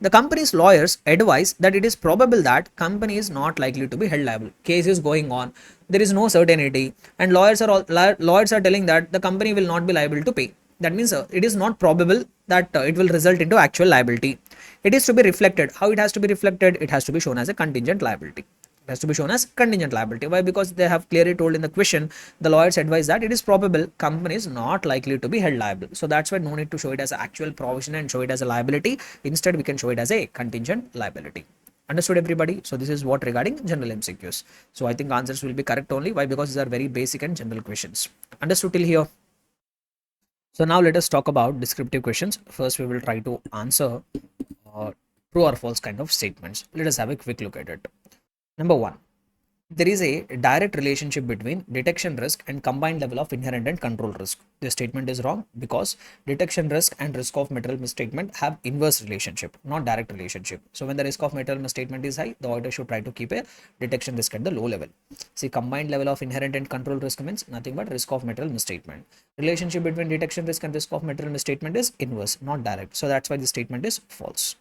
The company's lawyers advise that it is probable that company is not likely to be held liable. Case is going on. There is no certainty, and lawyers are telling that the company will not be liable to pay. That means it is not probable that it will result into actual liability. It is to be reflected. How it has to be reflected? It has to be shown as a contingent liability. Has to be shown as contingent liability. Why? Because they have clearly told in the question, the lawyers advise that it is probable company is not likely to be held liable. So that's why no need to show it as an actual provision and show it as a liability. Instead, we can show it as a contingent liability. Understood, everybody? So this is what regarding general MCQs. So I think answers will be correct only. Why? Because these are very basic and general questions. Understood till here? So now let us talk about descriptive questions. First, we will try to answer true or false kind of statements. Let us have a quick look at it. Number one, there is a direct relationship between detection risk and combined level of inherent and control risk. This statement is wrong because detection risk and risk of material misstatement have inverse relationship, not direct relationship. So when the risk of material misstatement is high, the auditor should try to keep a detection risk at the low level. See, combined level of inherent and control risk means nothing but risk of material misstatement. Relationship between detection risk and risk of material misstatement is inverse, not direct. So that's why this statement is false.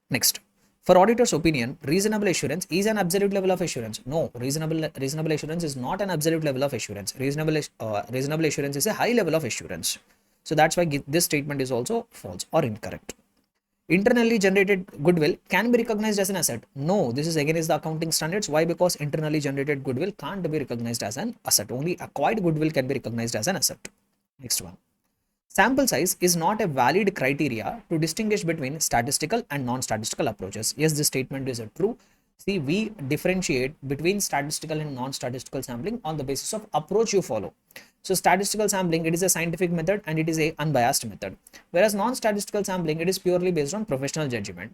Next. For auditor's opinion, reasonable assurance is an absolute level of assurance. No, reasonable assurance is not an absolute level of assurance. Reasonable assurance is a high level of assurance. So that's why this statement is also false or incorrect. Internally generated goodwill can be recognized as an asset. No, this is against the accounting standards. Why? Because internally generated goodwill can't be recognized as an asset. Only acquired goodwill can be recognized as an asset. Next one. Sample size is not a valid criteria to distinguish between statistical and non-statistical approaches. Yes, this statement is true. See, we differentiate between statistical and non-statistical sampling on the basis of approach you follow. So statistical sampling, it is a scientific method and it is a unbiased method. Whereas non-statistical sampling, it is purely based on professional judgment.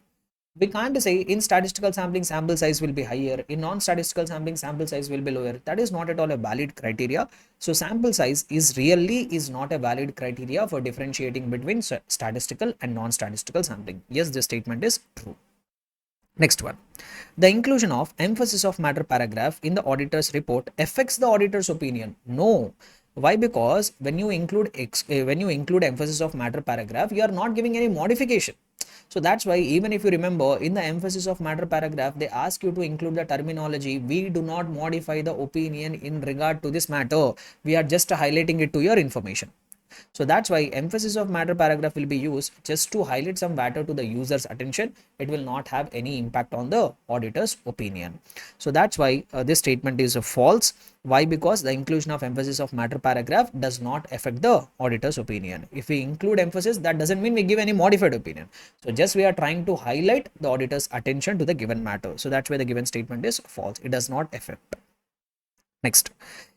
We can't say in statistical sampling sample size will be higher, in non-statistical sampling sample size will be lower. That is not at all a valid criteria. So sample size is not a valid criteria for differentiating between statistical and non-statistical sampling. Yes, this statement is true. Next one. The inclusion of emphasis of matter paragraph in the auditor's report affects the auditor's opinion. No. Why? Because when you include emphasis of matter paragraph, you are not giving any modification. So that's why, even if you remember, in the emphasis of matter paragraph, they ask you to include the terminology. We do not modify the opinion in regard to this matter. We are just highlighting it to your information. So that's why emphasis of matter paragraph will be used just to highlight some matter to the user's attention. It will not have any impact on the auditor's opinion. So that's why this statement is false. Why? Because the inclusion of emphasis of matter paragraph does not affect the auditor's opinion. If we include emphasis, that doesn't mean we give any modified opinion. So just we are trying to highlight the auditor's attention to the given matter. So that's why the given statement is false. It does not affect. Next,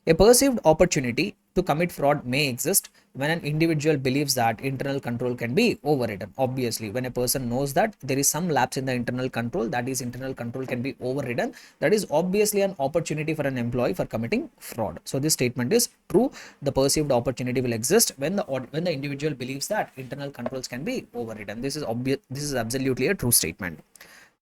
a perceived opportunity to commit fraud may exist when an individual believes that internal control can be overridden. Obviously, when a person knows that there is some lapse in the internal control, that is, internal control can be overridden, that is obviously an opportunity for an employee for committing fraud. So this statement is true. The perceived opportunity will exist when the individual believes that internal controls can be overridden. This is obvious. This is absolutely a true statement.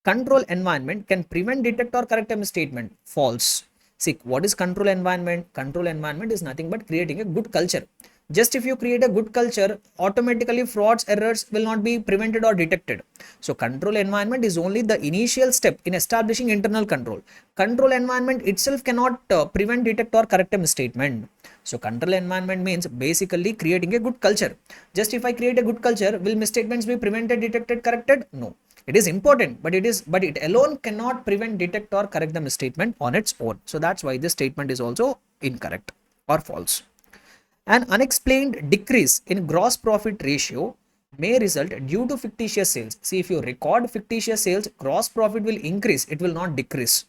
Control environment can prevent, detect, or correct a misstatement. False. See, what is control environment? Control environment is nothing but creating a good culture. Just if you create a good culture, automatically frauds, errors will not be prevented or detected. So control environment is only the initial step in establishing internal control. Control environment itself cannot prevent, detect, or correct a misstatement. So control environment means basically creating a good culture. Just if I create a good culture, will misstatements be prevented, detected, corrected? No. It is important, but it alone cannot prevent, detect, or correct the misstatement on its own. So that's why this statement is also incorrect or false. An unexplained decrease in gross profit ratio may result due to fictitious sales. See, if you record fictitious sales, gross profit will increase, it will not decrease.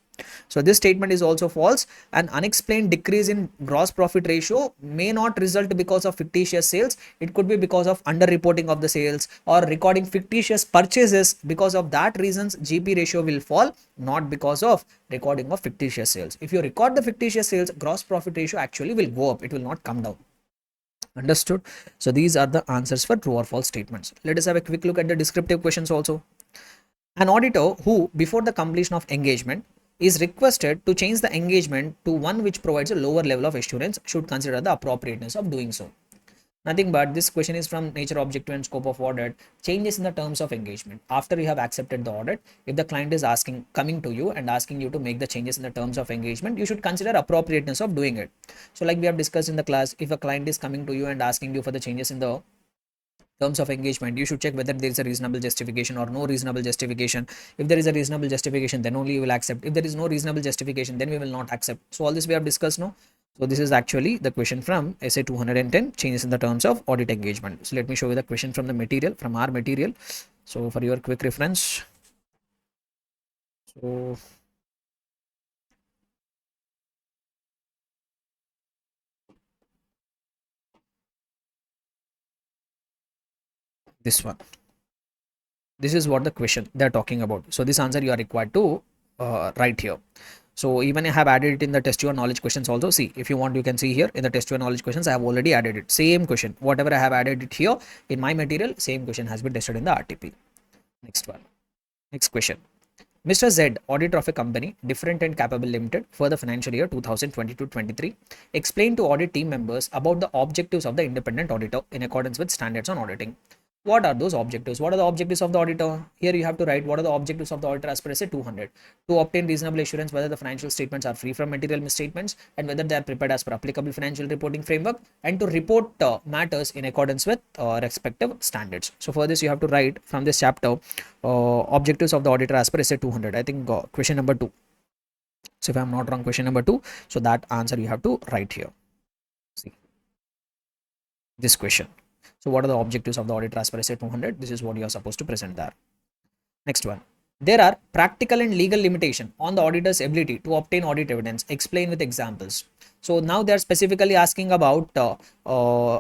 So this statement is also false. An unexplained decrease in gross profit ratio may not result because of fictitious sales. It could be because of underreporting of the sales or recording fictitious purchases. Because of that reasons, GP ratio will fall, not because of recording of fictitious sales. If you record the fictitious sales, gross profit ratio actually will go up. It will not come down. Understood? So these are the answers for true or false statements. Let us have a quick look at the descriptive questions also. An auditor who, before the completion of engagement, is requested to change the engagement to one which provides a lower level of assurance should consider the appropriateness of doing so. Nothing but this question is from nature, objective, and scope of audit. Changes in the terms of engagement. After you have accepted the audit, if the client is coming to you and asking you to make the changes in the terms of engagement, you should consider appropriateness of doing it. So like we have discussed in the class, if a client is coming to you and asking you for the changes in the terms of engagement, you should check whether there is a reasonable justification or no reasonable justification. If there is a reasonable justification, then only you will accept. If there is no reasonable justification, then we will not accept. So all this we have discussed now. So this is actually the question from essay 210, changes in the terms of audit engagement. So let me show you the question from the material, from our material. So for your quick reference. So this one. This is what the question they're talking about. So this answer you are required to write here. So even I have added it in the test your knowledge questions also. See, if you want, you can see here in the test your knowledge questions, I have already added it. Same question, whatever I have added it here in my material, same question has been tested in the RTP. Next one. Next question. Mr. Z, auditor of a company, Different and Capable Limited, for the financial year 2022-23, explained to audit team members about the objectives of the independent auditor in accordance with standards on auditing. What are those objectives? What are the objectives of the auditor? Here you have to write what are the objectives of the auditor as per essay 200. To obtain reasonable assurance whether the financial statements are free from material misstatements and whether they are prepared as per applicable financial reporting framework, and to report matters in accordance with respective standards. So for this you have to write from this chapter objectives of the auditor as per essay 200. I think question number 2. So if I am not wrong, question number 2. So that answer you have to write here. See this question. So what are the objectives of the auditor as per essay 200? This is what you are supposed to present there. Next one. There are practical and legal limitation on the auditor's ability to obtain audit evidence. Explain with examples. So now they are specifically asking about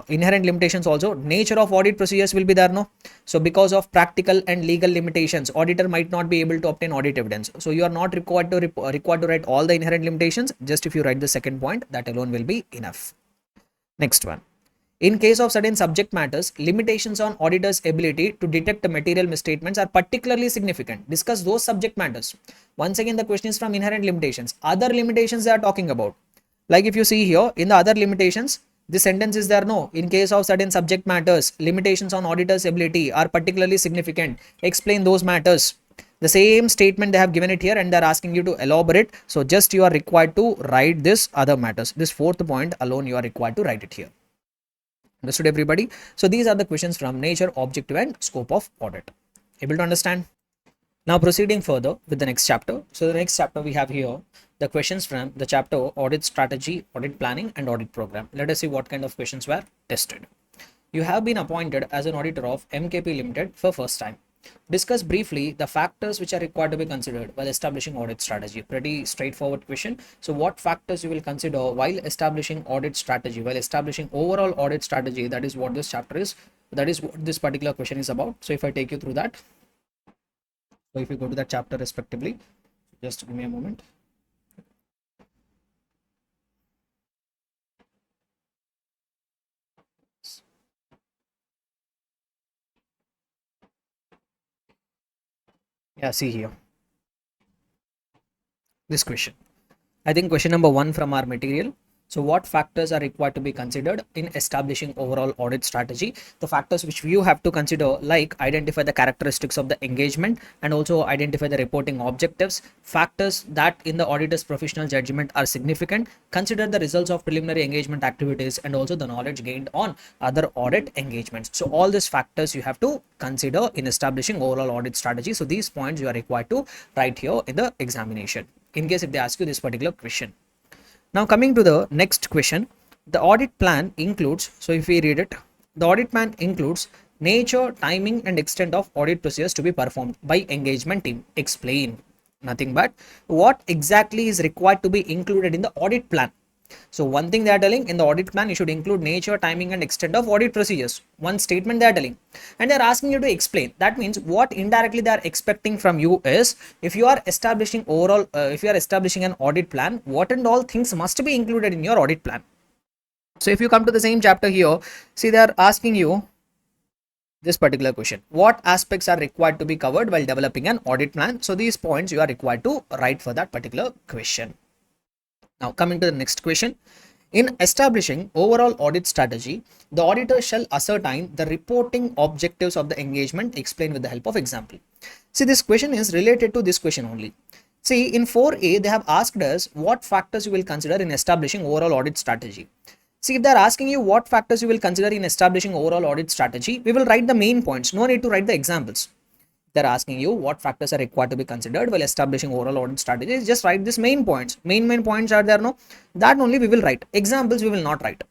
inherent limitations also. Nature of audit procedures will be there, no? So because of practical and legal limitations, auditor might not be able to obtain audit evidence. So you are not required to write all the inherent limitations. Just if you write the second point, that alone will be enough. Next one. In case of certain subject matters, limitations on auditor's ability to detect material misstatements are particularly significant. Discuss those subject matters. Once again, the question is from inherent limitations. Other limitations they are talking about. Like if you see here, in the other limitations, the sentence is there, no. In case of certain subject matters, limitations on auditor's ability are particularly significant. Explain those matters. The same statement they have given it here and they're asking you to elaborate. So just you are required to write this other matters. This fourth point alone you are required to write it here. Understood everybody? So these are the questions from nature, objective and scope of audit. Able to understand? Now proceeding further with the next chapter. So the next chapter we have here the questions from the chapter audit strategy, audit planning and audit program. Let us see what kind of questions were tested. You have been appointed as an auditor of MKP Limited for first time. Discuss briefly the factors which are required to be considered while establishing audit strategy. Pretty straightforward question. So what factors you will consider while establishing audit strategy, while establishing overall audit strategy? That is what this chapter is. That is what this particular question is about. So if I take you through that, so if you go to that chapter respectively, just give me a moment. Yeah, see here. This question. I think question number 1 from our material. So what factors are required to be considered in establishing overall audit strategy? The factors which you have to consider, like identify the characteristics of the engagement and also identify the reporting objectives, factors that in the auditor's professional judgment are significant, consider the results of preliminary engagement activities and also the knowledge gained on other audit engagements. So all these factors you have to consider in establishing overall audit strategy. So these points you are required to write here in the examination in case if they ask you this particular question. Now coming to the next question, the audit plan includes, so if we read it, the audit plan includes nature, timing and extent of audit procedures to be performed by engagement team. Explain. Nothing but what exactly is required to be included in the audit plan. So one thing they are telling, in the audit plan you should include nature, timing and extent of audit procedures. One statement they are telling and they are asking you to explain. That means what indirectly they are expecting from you is, if you are establishing overall if you are establishing an audit plan, what and all things must be included in your audit plan. So if you come to the same chapter here, see they are asking you this particular question: what aspects are required to be covered while developing an audit plan? So these points you are required to write for that particular question. Now coming to the next question. In establishing overall audit strategy, the auditor shall ascertain the reporting objectives of the engagement. Explain with the help of example. See, this question is related to this question only. See, in 4A, they have asked us what factors you will consider in establishing overall audit strategy. See, if they're asking you what factors you will consider in establishing overall audit strategy, we will write the main points. No need to write the examples. They're asking you what factors are required to be considered while establishing overall audit strategies. Just write this main points. Main points are there, no? That only we will write. Examples we will not write.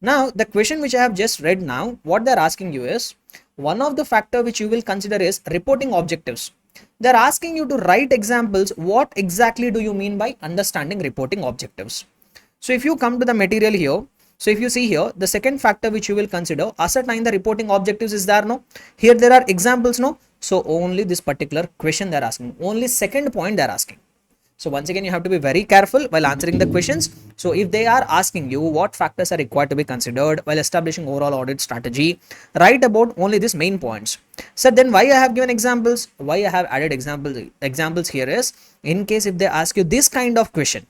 Now, the question which I have just read now, what they're asking you is, one of the factor which you will consider is reporting objectives. They're asking you to write examples. What exactly do you mean by understanding reporting objectives? So if you come to the material here, so if you see here, the second factor which you will consider, ascertain the reporting objectives is there, no? Here there are examples, no? So only this particular question they're asking, only second point they're asking. So once again, you have to be very careful while answering the questions. So if they are asking you what factors are required to be considered while establishing overall audit strategy, write about only these main points. So then why I have given examples, why I have added examples here is, in case if they ask you this kind of question,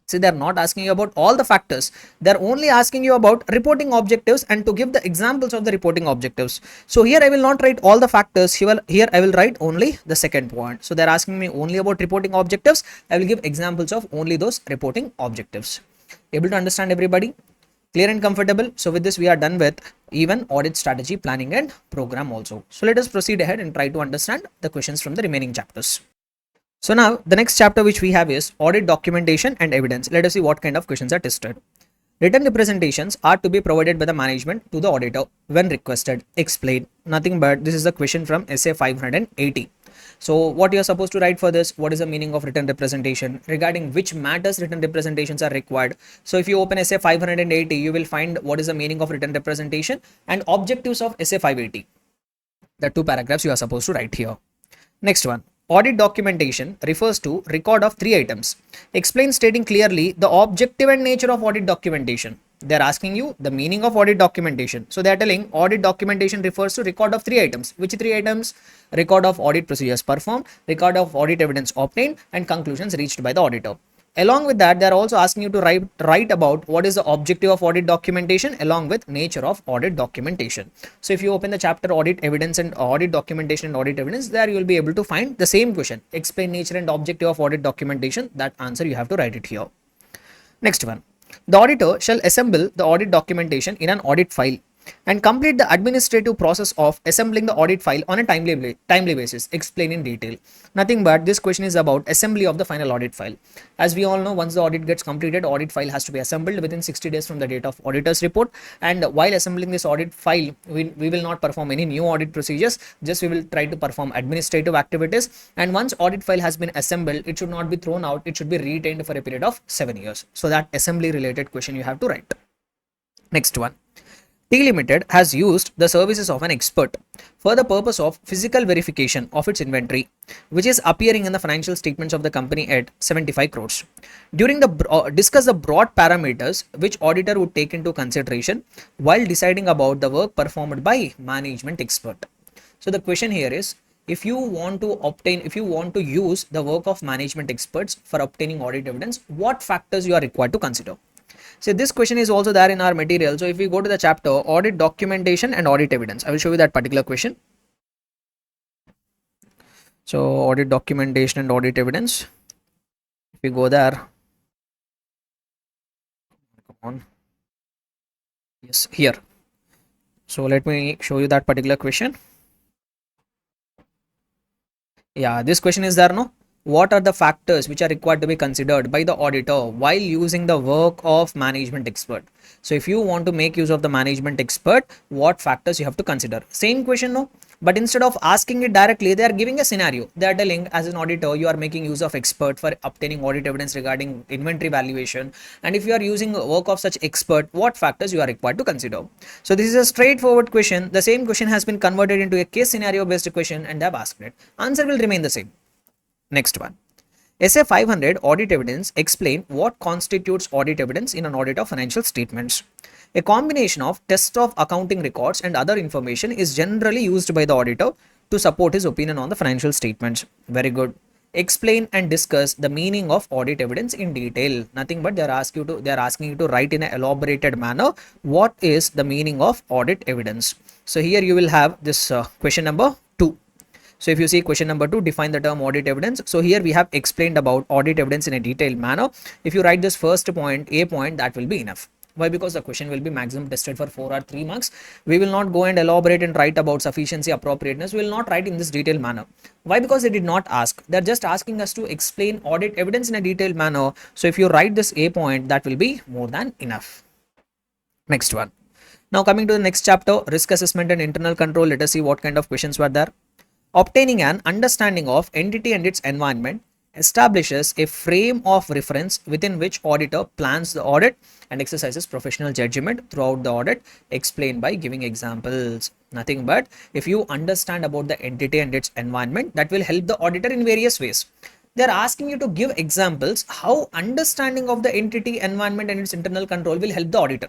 see, they're not asking you about all the factors. They're only asking you about reporting objectives and to give the examples of the reporting objectives. So here I will not write all the factors. Here I will write only the second point. So they're asking me only about reporting objectives. I will give examples of only those reporting objectives. Able to understand everybody? Clear and comfortable? So with this we are done with even audit strategy, planning and program also. So let us proceed ahead and try to understand the questions from the remaining chapters. So now the next chapter which we have is audit documentation and evidence. Let us see what kind of questions are tested. Written representations are to be provided by the management to the auditor when requested. Explain. Nothing but this is the question from essay 580. So what you are supposed to write for this? What is the meaning of written representation? Regarding which matters written representations are required. So if you open essay 580, you will find what is the meaning of written representation and objectives of essay 580. The two paragraphs you are supposed to write here. Next one. Audit documentation refers to record of 3 items. Explain stating clearly the objective and nature of audit documentation. They are asking you the meaning of audit documentation. So they are telling audit documentation refers to record of 3 items. Which 3 items? Record of audit procedures performed, record of audit evidence obtained, and conclusions reached by the auditor. Along with that, they are also asking you to write about what is the objective of audit documentation along with nature of audit documentation. So if you open the chapter audit evidence and audit documentation and audit evidence, there you will be able to find the same question. Explain nature and objective of audit documentation. That answer you have to write it here. Next one. The auditor shall assemble the audit documentation in an audit file and complete the administrative process of assembling the audit file on a timely basis. Explain in detail. Nothing but this question is about assembly of the final audit file. As we all know, once the audit gets completed, audit file has to be assembled within 60 days from the date of auditor's report. And while assembling this audit file, we will not perform any new audit procedures, just we will try to perform administrative activities. And once audit file has been assembled, it should not be thrown out, it should be retained for a period of 7 years. So that assembly related question you have to write. Next one. T Limited has used the services of an expert for the purpose of physical verification of its inventory, which is appearing in the financial statements of the company at 75 crores. During the discuss the broad parameters which auditor would take into consideration while deciding about the work performed by management expert. So the question here is, if you want to use the work of management experts for obtaining audit evidence, what factors you are required to consider? So this question is also there in our material. So if we go to the chapter audit documentation and audit evidence, I will show you that particular question. So audit documentation and audit evidence. If we go there, come on. Yes, here. So let me show you that particular question. Yeah, this question is there, no? What are the factors which are required to be considered by the auditor while using the work of management expert? So if you want to make use of the management expert, what factors you have to consider? Same question, no? But instead of asking it directly, they are giving a scenario. They are telling, as an auditor, you are making use of expert for obtaining audit evidence regarding inventory valuation. And if you are using work of such expert, what factors you are required to consider? So this is a straightforward question. The same question has been converted into a case scenario based question and they have asked it. Answer will remain the same. Next one. Essay 500 audit evidence. Explain what constitutes audit evidence in an audit of financial statements. A combination of test of accounting records and other information is generally used by the auditor to support his opinion on the financial statements. Very good. Explain and discuss the meaning of audit evidence in detail. Nothing but they are asking you to write in an elaborated manner what is the meaning of audit evidence. So here you will have this question number 2. So if you see question number 2, define the term audit evidence. So here we have explained about audit evidence in a detailed manner. If you write this first point, A point, that will be enough. Why? Because the question will be maximum tested for 4 or 3 marks. We will not go and elaborate and write about sufficiency, appropriateness. We will not write in this detailed manner. Why? Because they did not ask. They are just asking us to explain audit evidence in a detailed manner. So if you write this A point, that will be more than enough. Next one. Now coming to the next chapter, risk assessment and internal control. Let us see what kind of questions were there. Obtaining an understanding of entity and its environment establishes a frame of reference within which auditor plans the audit and exercises professional judgment throughout the audit. Explain by giving examples. Nothing but if you understand about the entity and its environment, that will help the auditor in various ways. They are asking you to give examples how understanding of the entity, environment and its internal control will help the auditor.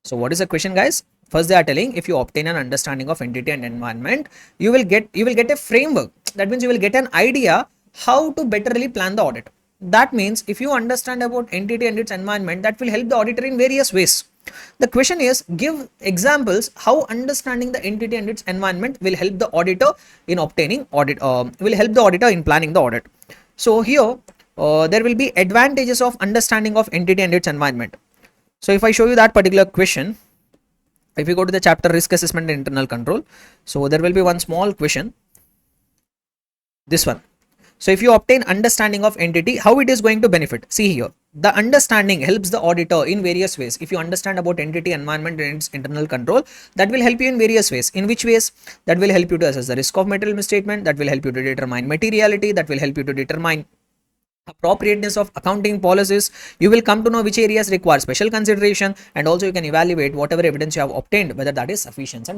So what is the question, guys? First, they are telling if you obtain an understanding of entity and environment, you will get a framework. That means you will get an idea how to betterly plan the audit. That means if you understand about entity and its environment, that will help the auditor in various ways. The question is, give examples how understanding the entity and its environment will help the auditor in obtaining audit, will help the auditor in planning the audit. So here, there will be advantages of understanding of entity and its environment. So if I show you that particular question, if you go to the chapter risk assessment and internal control, so there will be one small question, this one. So if you obtain understanding of entity, how it is going to benefit? See here, The understanding helps the auditor in various ways. If you understand about entity, environment and its internal control, that will help you in various ways. In which ways? That will help you to assess the risk of material misstatement, that will help you to determine materiality, that will help you to determine appropriateness of accounting policies. You will come to know which areas require special consideration, and also you can evaluate whatever evidence you have obtained whether that is sufficient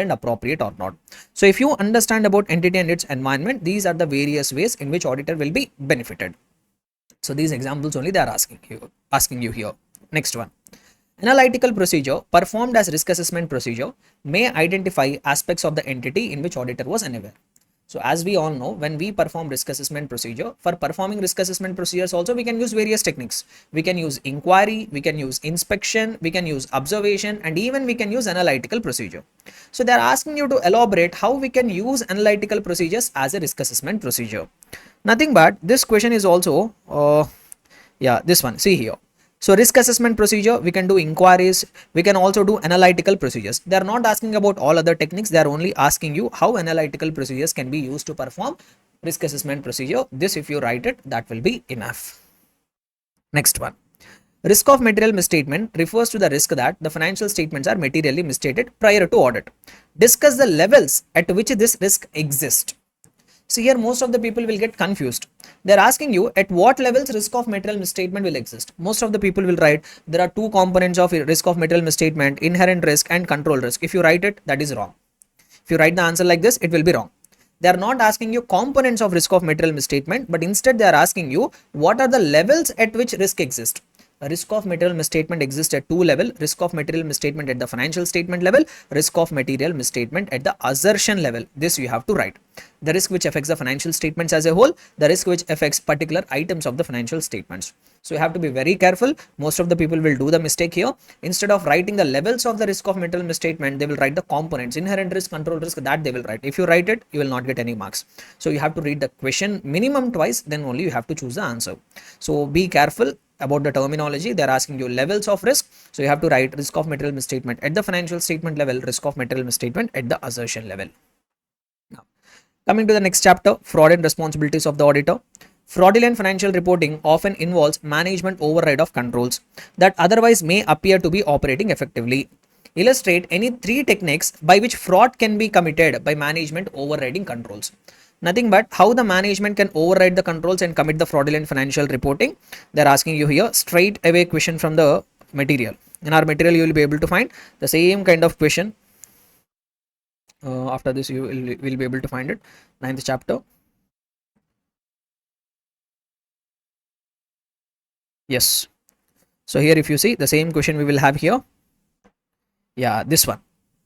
and appropriate or not. So if you understand about entity and its environment, these are the various ways in which auditor will be benefited. So these examples only they are asking you here. Next one. Analytical procedure performed as risk assessment procedure may identify aspects of the entity in which auditor was unaware. So as we all know, when we perform risk assessment procedure, for performing risk assessment procedures also we can use various techniques. We can use inquiry, we can use inspection, we can use observation, and even we can use analytical procedure. So they are asking you to elaborate how we can use analytical procedures as a risk assessment procedure. Nothing but this question is also, this one, see here. So risk assessment procedure, we can do inquiries, we can also do analytical procedures. They are not asking about all other techniques, they are only asking you how analytical procedures can be used to perform risk assessment procedure. This if you write it, that will be enough. Next one. Risk of material misstatement refers to the risk that the financial statements are materially misstated prior to audit. Discuss the levels at which this risk exists. So here most of the people will get confused. They're asking you at what levels risk of material misstatement will exist. Most of the people will write there are two components of risk of material misstatement, inherent risk and control risk. If you write it, that is wrong. If you write the answer like this, it will be wrong. They are not asking you components of risk of material misstatement, but instead they are asking you what are the levels at which risk exists. A risk of material misstatement exists at two levels: risk of material misstatement at the financial statement level, risk of material misstatement at the assertion level. This you have to write. The risk which affects the financial statements as a whole, the risk which affects particular items of the financial statements. So you have to be very careful. Most of the people will do the mistake here. Instead of writing the levels of the risk of material misstatement, they will write the components, inherent risk, control risk, that they will write. If you write it, you will not get any marks. So you have to read the question minimum twice, then only you have to choose the answer. So be careful about the terminology. They are asking you levels of risk, so you have to write risk of material misstatement at the financial statement level, risk of material misstatement at the assertion level. Now coming to the next chapter, fraud and responsibilities of the auditor. Fraudulent financial reporting often involves management override of controls that otherwise may appear to be operating effectively. Illustrate any three techniques by which fraud can be committed by management overriding controls. Nothing but how the management can override the controls and commit the fraudulent financial reporting. They're asking you here straight away question from the material. In our material, you will be able to find the same kind of question. After this, you will be able to find it. 9th chapter. Yes. So here, if you see the same question we will have here. Yeah, this one.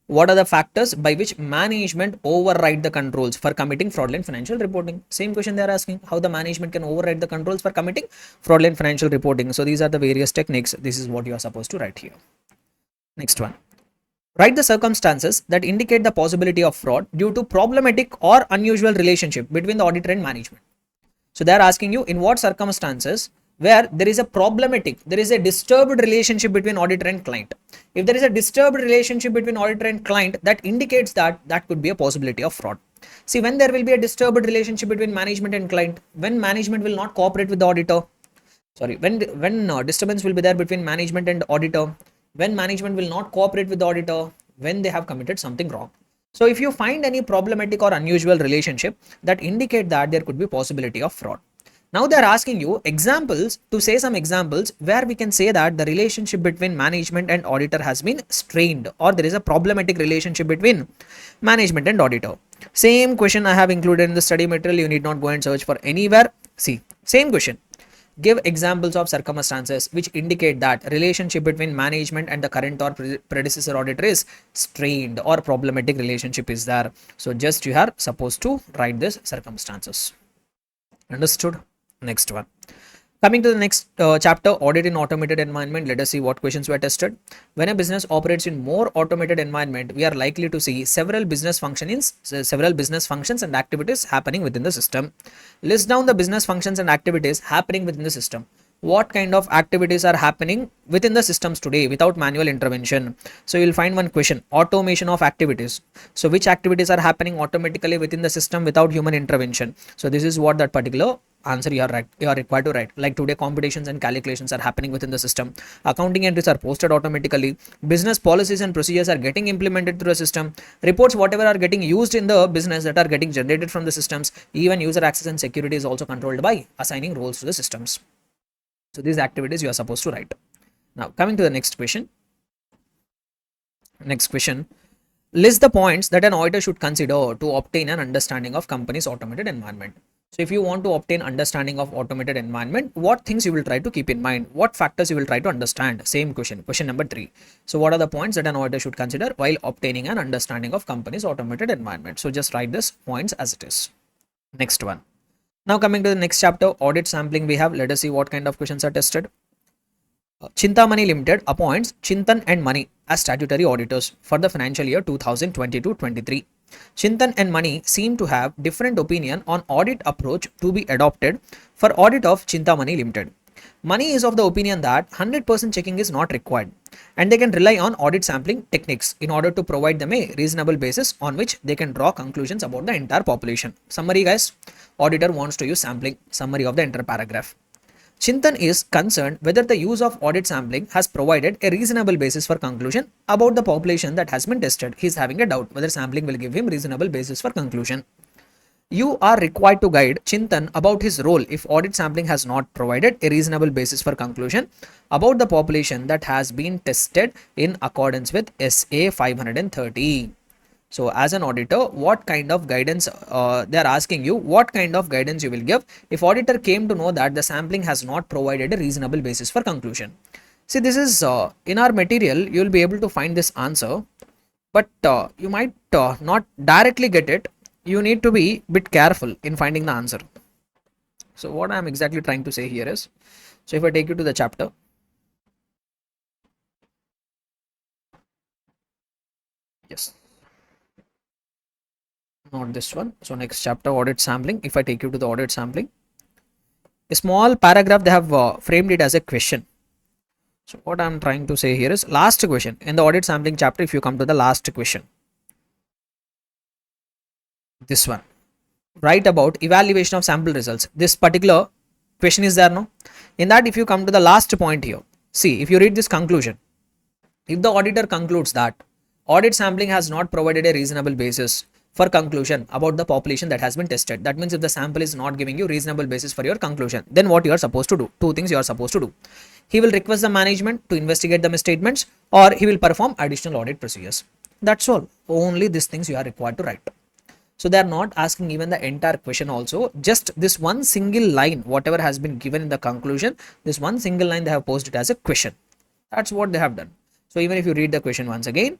What are the factors by which management override the controls for committing fraudulent financial reporting? Same question they are asking, how the management can override the controls for committing fraudulent financial reporting. So these are the various techniques. This is what you are supposed to write here. Next one. Write the circumstances that indicate the possibility of fraud due to problematic or unusual relationship between the auditor and management. So they are asking you in what circumstances where there is a problematic, there is a disturbed relationship between auditor and client. If there is a disturbed relationship between auditor and client, that indicates that that could be a possibility of fraud. See, when there will be a disturbed relationship between management and client, when management will not cooperate with the auditor, when disturbance will be there between management and auditor, when management will not cooperate with the auditor, when they have committed something wrong. So if you find any problematic or unusual relationship, that indicate that there could be possibility of fraud. Now they are asking you examples, to say some examples where we can say that the relationship between management and auditor has been strained, or there is a problematic relationship between management and auditor. Same question I have included in the study material. You need not go and search for anywhere. See, same question. Give examples of circumstances which indicate that relationship between management and the current or predecessor auditor is strained or problematic relationship is there. So just you are supposed to write this circumstances. Understood? Next one. Coming to the next chapter, audit in automated environment. Let us see what questions were tested. When a business operates in more automated environment, we are likely to see several business functions and activities happening within the system. List down the business functions and activities happening within the system. what kind of activities are happening within the systems today without manual intervention. So you'll find one question, automation of activities. So which activities are happening automatically within the system without human intervention? So this is what that particular answer you are required to write. Like today, computations and calculations are happening within the system. Accounting entries are posted automatically. Business policies and procedures are getting implemented through a system. Reports, whatever are getting used in the business, that are getting generated from the systems. Even user access and security is also controlled by assigning roles to the systems. So these activities you are supposed to write. Now coming to the next question. Next question. List the points that an auditor should consider to obtain an understanding of company's automated environment. So if you want to obtain understanding of automated environment, what things you will try to keep in mind? What factors you will try to understand? Same question. Question number 3. So what are the points that an auditor should consider while obtaining an understanding of company's automated environment? So just write this points as it is. Next one. Now coming to the next chapter, audit sampling we have. Let us see what kind of questions are tested. Chintamani Limited appoints Chintan and Mani as statutory auditors for the financial year 2022-23. Chintan and Mani seem to have different opinion on audit approach to be adopted for audit of Chintamani Limited. Mani is of the opinion that 100% checking is not required and they can rely on audit sampling techniques in order to provide them a reasonable basis on which they can draw conclusions about the entire population. Summary guys, auditor wants to use sampling. Summary of the entire paragraph. Chintan is concerned whether the use of audit sampling has provided a reasonable basis for conclusion about the population that has been tested. He is having a doubt whether sampling will give him reasonable basis for conclusion. You are required to guide Chintan about his role if audit sampling has not provided a reasonable basis for conclusion about the population that has been tested in accordance with SA 530. So as an auditor, what kind of guidance they are asking you, what kind of guidance you will give if auditor came to know that the sampling has not provided a reasonable basis for conclusion. See, this is in our material, you will be able to find this answer, but you might not directly get it. You need to be a bit careful in finding the answer. So what I am exactly trying to say here is, so if I take you to the chapter, yes, not this one. So next chapter, audit sampling. If I take you to the audit sampling, a small paragraph they have framed it as a question. So what I'm trying to say here is last question in the audit sampling chapter. If you come to the last question, this one, write about evaluation of sample results. This particular question is there, no? In that, if you come to the last point here, see, if you read this conclusion, if the auditor concludes that audit sampling has not provided a reasonable basis for conclusion about the population that has been tested, that means if the sample is not giving you reasonable basis for your conclusion, then what you are supposed to do? Two things you are supposed to do. He will request the management to investigate the misstatements, or he will perform additional audit procedures. That's all. Only these things you are required to write. So they are not asking even the entire question also, just this one single line, whatever has been given in the conclusion, this one single line they have posted as a question. That's what they have done. So even if you read the question once again,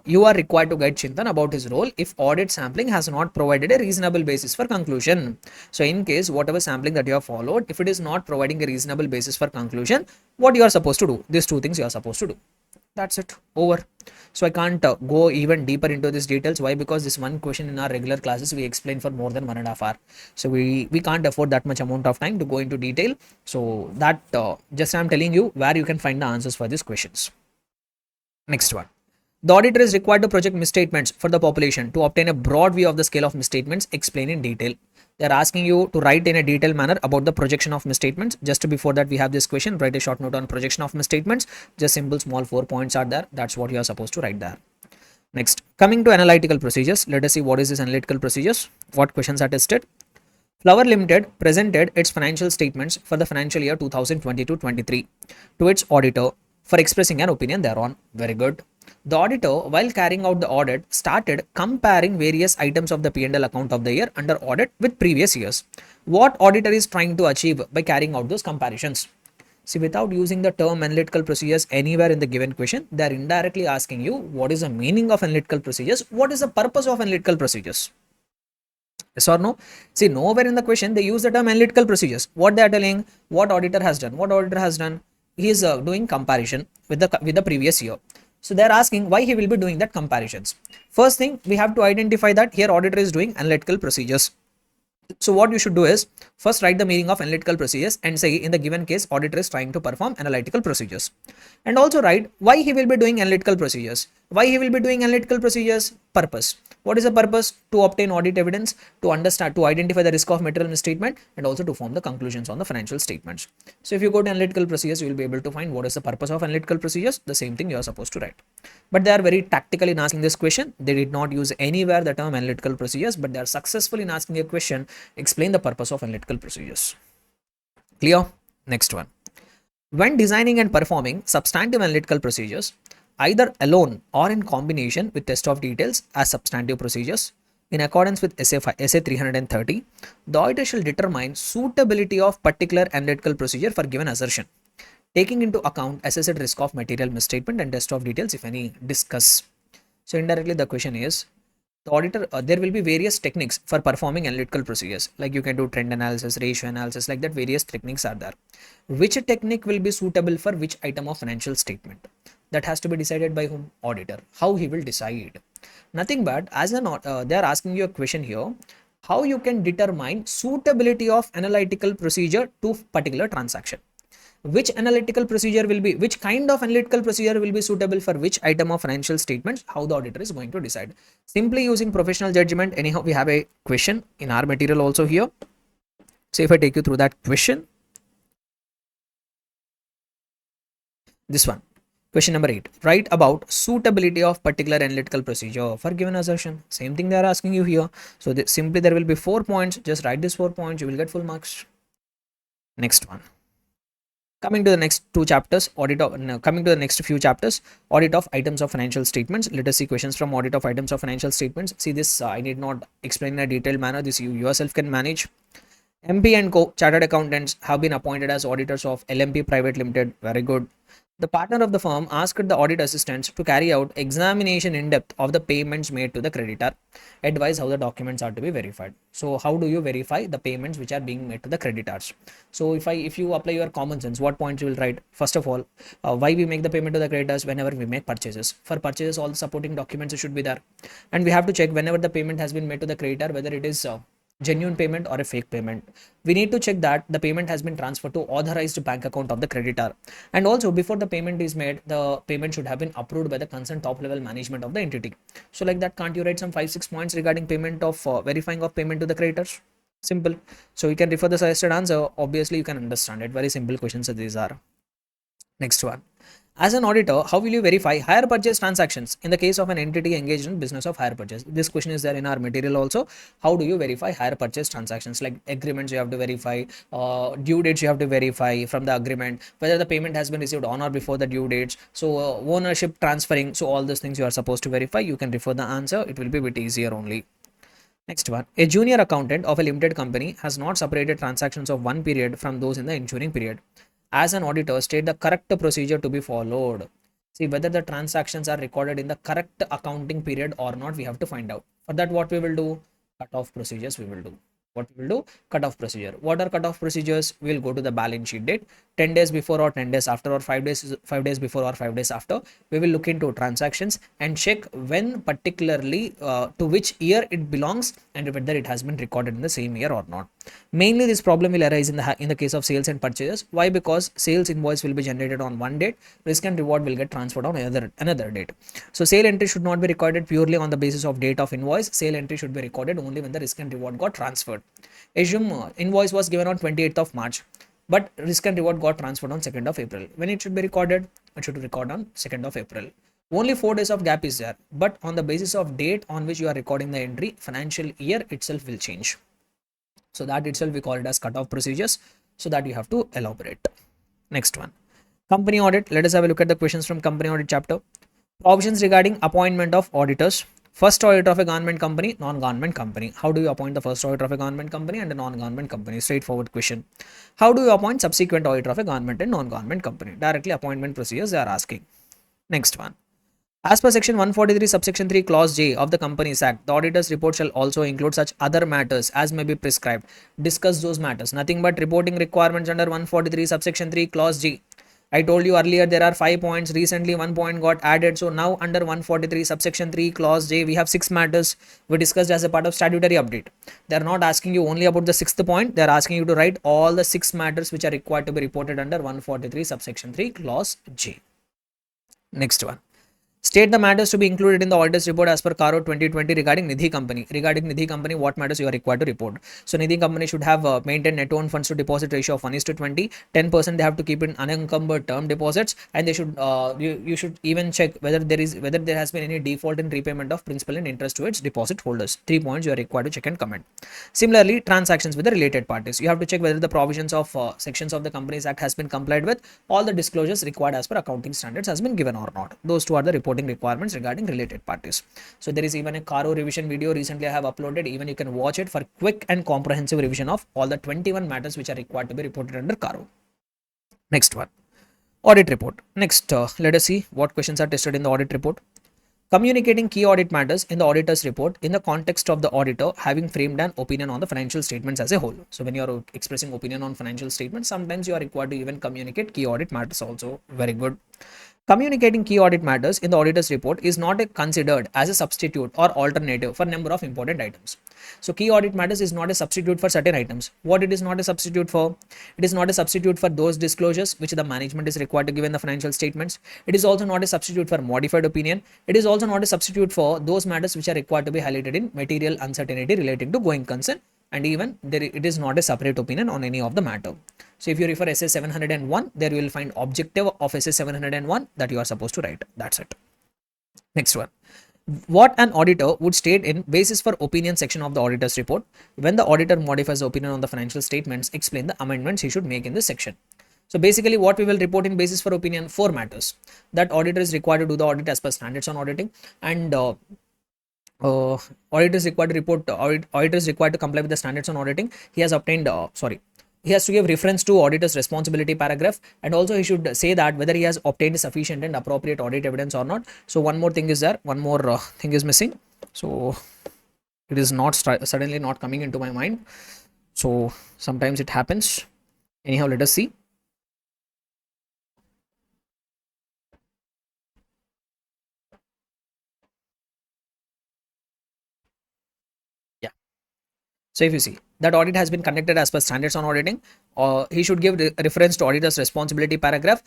you are required to guide Chintan about his role if audit sampling has not provided a reasonable basis for conclusion. So in case whatever sampling that you have followed, if it is not providing a reasonable basis for conclusion, what you are supposed to do? These two things you are supposed to do. That's it, over. So I can't go even deeper into these details. Why? Because this one question in our regular classes we explain for more than 1.5 hours. So we can't afford that much amount of time to go into detail. So that just I'm telling you where you can find the answers for these questions. Next one. The auditor is required to project misstatements for the population to obtain a broad view of the scale of misstatements explained in detail. They are asking you to write in a detailed manner about the projection of misstatements. Just before that, we have this question. Write a short note on projection of misstatements. Just simple small 4 points are there. That's what you are supposed to write there. Next, coming to analytical procedures. Let us see what is this analytical procedures. What questions are tested. Flower Limited presented its financial statements for the financial year 2022-23 to its auditor for expressing an opinion thereon. Very good. The auditor, while carrying out the audit, started comparing various items of the P&L account of the year under audit with previous years. What auditor is trying to achieve by carrying out those comparisons? See, without using the term analytical procedures anywhere in the given question, they are indirectly asking you what is the meaning of analytical procedures, what is the purpose of analytical procedures. Yes or no? See, nowhere in the question they use the term analytical procedures. What they are telling, what auditor has done. What auditor has done? He is doing comparison with the previous year. So they are asking why he will be doing that comparisons. First thing, we have to identify that here auditor is doing analytical procedures. So what you should do is first write the meaning of analytical procedures and say in the given case auditor is trying to perform analytical procedures, and also write why he will be doing analytical procedures. Why he will be doing analytical procedures? Purpose. What is the purpose? To obtain audit evidence, to understand, to identify the risk of material misstatement, and also to form the conclusions on the financial statements. So if you go to analytical procedures, you will be able to find what is the purpose of analytical procedures. The same thing you are supposed to write. But they are very tactical in asking this question. They did not use anywhere the term analytical procedures, but they are successful in asking a question. Explain the purpose of analytical procedures. Clear? Next one. When designing and performing substantive analytical procedures, either alone or in combination with test of details as substantive procedures, in accordance with SA 330, the auditor shall determine suitability of particular analytical procedure for given assertion, taking into account assessed risk of material misstatement and test of details, if any, discuss. So indirectly the question is, the auditor, there will be various techniques for performing analytical procedures, like you can do trend analysis, ratio analysis, like that various techniques are there. Which technique will be suitable for which item of financial statement? That has to be decided by whom? Auditor. How he will decide? Nothing but as an they are asking you a question here, how you can determine suitability of analytical procedure to particular transaction. Which analytical procedure will be, which kind of analytical procedure will be suitable for which item of financial statements, how the auditor is going to decide. Simply using professional judgment. Anyhow, we have a question in our material also here. So if I take you through that question, this one, question number 8, write about suitability of particular analytical procedure for given assertion. Same thing they are asking you here. So simply there will be 4 points. Just write this 4 points, you will get full marks. Next one. Coming to the next two chapters, coming to the next few chapters, audit of items of financial statements. Let us see questions from audit of items of financial statements. See this, I need not explain in a detailed manner. This you yourself can manage. MP and Co. Chartered accountants have been appointed as auditors of LMP Private Limited. Very good. The partner of the firm asked the audit assistants to carry out examination in depth of the payments made to the creditor. Advise how the documents are to be verified. So how do you verify the payments which are being made to the creditors? So if you apply your common sense, what points you will write? First of all, why we make the payment to the creditors? Whenever we make purchases. For purchases, all the supporting documents should be there, and we have to check whenever the payment has been made to the creditor whether it is genuine payment or a fake payment. We need to check that the payment has been transferred to authorized bank account of the creditor, and also before the payment is made, the payment should have been approved by the concerned top level management of the entity. So like that, can't you write some 5-6 points regarding payment of verifying of payment to the creditors? Simple. So you can refer the suggested answer. Obviously you can understand it. Very simple questions these are. Next one. As an auditor, how will you verify hire purchase transactions in the case of an entity engaged in business of hire purchase? This question is there in our material also. How do you verify hire purchase transactions? Like agreements you have to verify, due dates you have to verify from the agreement, whether the payment has been received on or before the due dates. So ownership transferring. So all these things you are supposed to verify. You can refer the answer. It will be a bit easier only. Next one. A junior accountant of a limited company has not separated transactions of one period from those in the ensuing period. As an auditor, state the correct procedure to be followed. See whether the transactions are recorded in the correct accounting period or not, we have to find out. For that, what we will do? Cut off procedures we will do. What we will do? Cut off procedure. What are cut off procedures? We will go to the balance sheet date, 10 days before or 10 days after, or 5 days before or 5 days after. We will look into transactions and check when particularly to which year it belongs and whether it has been recorded in the same year or not. Mainly this problem will arise in the case of sales and purchases. Why? Because sales invoice will be generated on one date, risk and reward will get transferred on another date. So sale entry should not be recorded purely on the basis of date of invoice. Sale entry should be recorded only when the risk and reward got transferred. Assume invoice was given on 28th of March, but risk and reward got transferred on 2nd of April. When it should be recorded? It should record on 2nd of April. Only 4 days of gap is there, but on the basis of date on which you are recording the entry, financial year itself will change. So that itself we call it as cutoff procedures. So that you have to elaborate. Next one. Company audit. Let us have a look at the questions from company audit chapter. Provisions regarding appointment of auditors. First auditor of a government company, non-government company. How do you appoint the first auditor of a government company and a non-government company? Straightforward question. How do you appoint subsequent auditor of a government and non-government company? Directly appointment procedures they are asking. Next one. As per section 143 subsection 3 clause J of the Companies Act, the auditor's report shall also include such other matters as may be prescribed. Discuss those matters. Nothing but reporting requirements under 143 subsection 3 clause G. I told you earlier there are 5 points. Recently 1 point got added. So now under 143 subsection 3 clause J, we have 6 matters we discussed as a part of statutory update. They are not asking you only about the 6th point. They are asking you to write all the 6 matters which are required to be reported under 143 subsection 3 clause J. Next one. State the matters to be included in the auditor's report as per CARO 2020 regarding Nidhi Company. Regarding Nidhi Company, what matters you are required to report. So Nidhi Company should have maintained net owned funds to deposit ratio of 1:20. 10% they have to keep in unencumbered term deposits, and they should you should even check whether there has been any default in repayment of principal and interest to its deposit holders. 3 points you are required to check and comment. Similarly, transactions with the related parties. You have to check whether the provisions of sections of the Companies Act has been complied with. All the disclosures required as per accounting standards has been given or not. Those two are the reporting requirements regarding related parties. So there is even a CARO revision video recently I have uploaded. Even you can watch it for quick and comprehensive revision of all the 21 matters which are required to be reported under CARO. Next one, audit report. Next, let us see what questions are tested in the audit report. Communicating key audit matters in the auditor's report in the context of the auditor having framed an opinion on the financial statements as a whole. So when you are expressing opinion on financial statements, sometimes you are required to even communicate key audit matters also. Very good. Communicating key audit matters in the auditor's report is not considered as a substitute or alternative for number of important items. So key audit matters is not a substitute for certain items. What it is not a substitute for? It is not a substitute for those disclosures which the management is required to give in the financial statements. It is also not a substitute for modified opinion. It is also not a substitute for those matters which are required to be highlighted in material uncertainty relating to going concern, and even it is not a separate opinion on any of the matter. So if you refer SA 701, there you will find objective of SA 701 that you are supposed to write. That's it. Next one. What an auditor would state in basis for opinion section of the auditor's report. When the auditor modifies the opinion on the financial statements, explain the amendments he should make in this section. So basically what we will report in basis for opinion, 4 matters. That auditor is required to do the audit as per standards on auditing, and auditor is required to report auditor is required to comply with the standards on auditing. He has obtained he has to give reference to auditor's responsibility paragraph, and also he should say that whether he has obtained sufficient and appropriate audit evidence or not. So one more thing is there, one more thing is missing. So it is not suddenly not coming into my mind. So sometimes it happens. Anyhow, let us see. Yeah. So if you see that audit has been conducted as per standards on auditing, he should give reference to auditor's responsibility paragraph.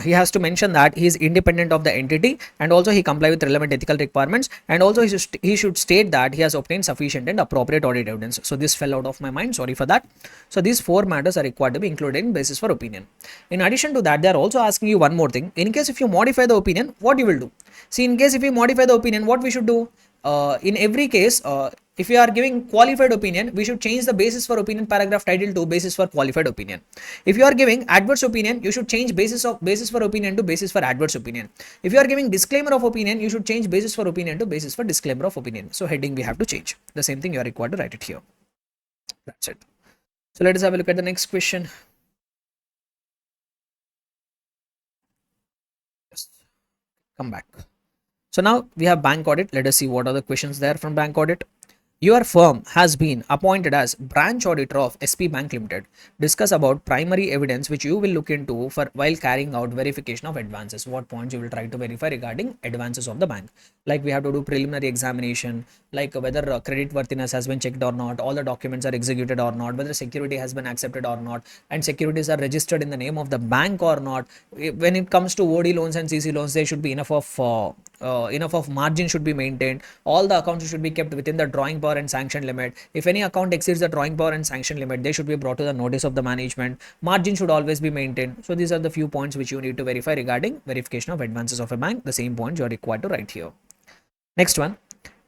He has to mention that he is independent of the entity, and also he comply with relevant ethical requirements, and also he should state that he has obtained sufficient and appropriate audit evidence. So this fell out of my mind, sorry for that. So these 4 matters are required to be included in basis for opinion. In addition to that, they are also asking you one more thing. In case if you modify the opinion, what you will do? See, in case if you modify the opinion, what we should do? In every case, if we are giving qualified opinion, we should change the basis for opinion paragraph title to basis for qualified opinion. If you are giving adverse opinion, you should change basis for opinion to basis for adverse opinion. If you are giving disclaimer of opinion, you should change basis for opinion to basis for disclaimer of opinion. So heading we have to change. The same thing you are required to write it here. That's it. So let us have a look at the next question. Yes. Come back. So now we have bank audit. Let us see what are the questions there from bank audit. Your firm has been appointed as branch auditor of SP Bank Limited. Discuss about primary evidence which you will look into for while carrying out verification of advances. What points you will try to verify regarding advances of the bank? Like we have to do preliminary examination, like whether credit worthiness has been checked or not, all the documents are executed or not, whether security has been accepted or not, and securities are registered in the name of the bank or not. When it comes to OD loans and CC loans, there should be enough of margin should be maintained. All the accounts should be kept within the drawing power and sanction limit. If any account exceeds the drawing power and sanction limit, they should be brought to the notice of the management. Margin should always be maintained. So these are the few points which you need to verify regarding verification of advances of a bank. The same points you are required to write here. Next one.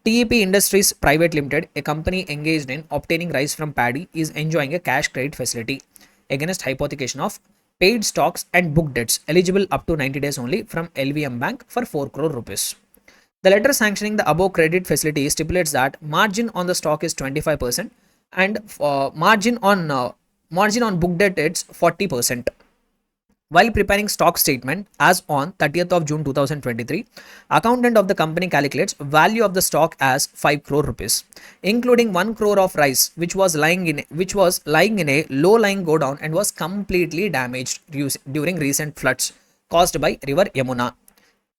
TEP Industries Private Limited, a company engaged in obtaining rice from paddy, is enjoying a cash credit facility against hypothecation of paid stocks and book debts eligible up to 90 days only from LVM Bank for 4 crore rupees. The letter sanctioning the above credit facility stipulates that margin on the stock is 25% and margin on book debt is 40%. While preparing stock statement as on 30th of June 2023, accountant of the company calculates value of the stock as 5 crore rupees, including 1 crore of rice which was lying in a low lying godown and was completely damaged during recent floods. caused by river Yamuna.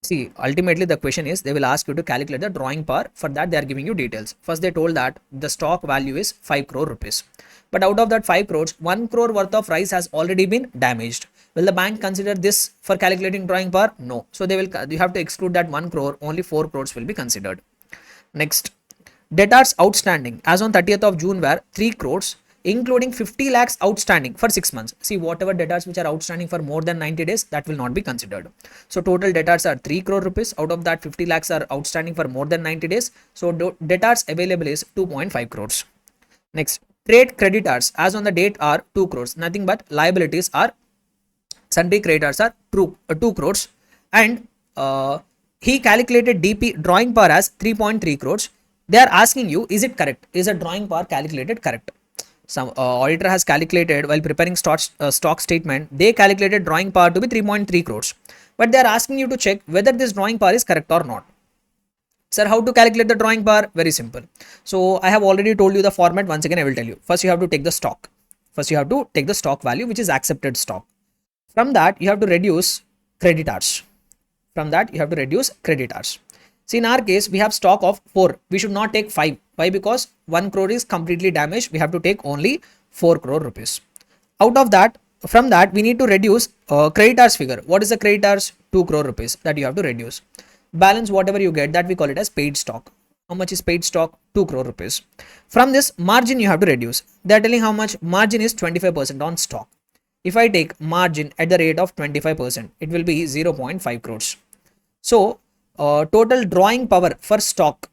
See, ultimately the question is they will ask you to calculate the drawing power. For that they are giving you details. First they told that the stock value is 5 crore rupees. But out of that 5 crores, 1 crore worth of rice has already been damaged. Will the bank consider this for calculating drawing power? No. So you have to exclude that 1 crore, only 4 crores will be considered. Next, debtors outstanding as on 30th of June were 3 crores, including 50 lakhs outstanding for 6 months. See, whatever debtors which are outstanding for more than 90 days, that will not be considered. So total debtors are 3 crore rupees. Out of that, 50 lakhs are outstanding for more than 90 days. So debtors available is 2.5 crores. Next, trade creditors as on the date are 2 crores. Nothing but liabilities are sundry creditors are 2 crores. And he calculated DP drawing power as 3.3 crores. They are asking you, is it correct? Is a drawing power calculated correct? Some auditor has calculated while preparing stock statement, they calculated drawing power to be 3.3 crores. But they are asking you to check whether this drawing power is correct or not. Sir, how to calculate the drawing power? Very simple. So I have already told you the format. Once again, I will tell you. First, you have to take the stock. First, you have to take the stock value, which is accepted stock. From that, you have to reduce creditors. From that, you have to reduce creditors. See, in our case, we have stock of 4. We should not take 5. Why? Because 1 crore is completely damaged. We have to take only 4 crore rupees. Out of that, from that, we need to reduce creditors figure. What is the creditors? 2 crore rupees that you have to reduce. Balance whatever you get, that we call it as paid stock. How much is paid stock? 2 crore rupees. From this margin, you have to reduce. They are telling how much margin is 25% on stock. If I take margin at the rate of 25%, it will be 0.5 crores. So, total drawing power for stock.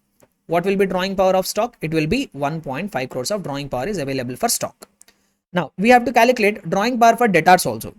What will be drawing power of stock? It will be 1.5 crores of drawing power is available for stock. Now, we have to calculate drawing power for debtors also.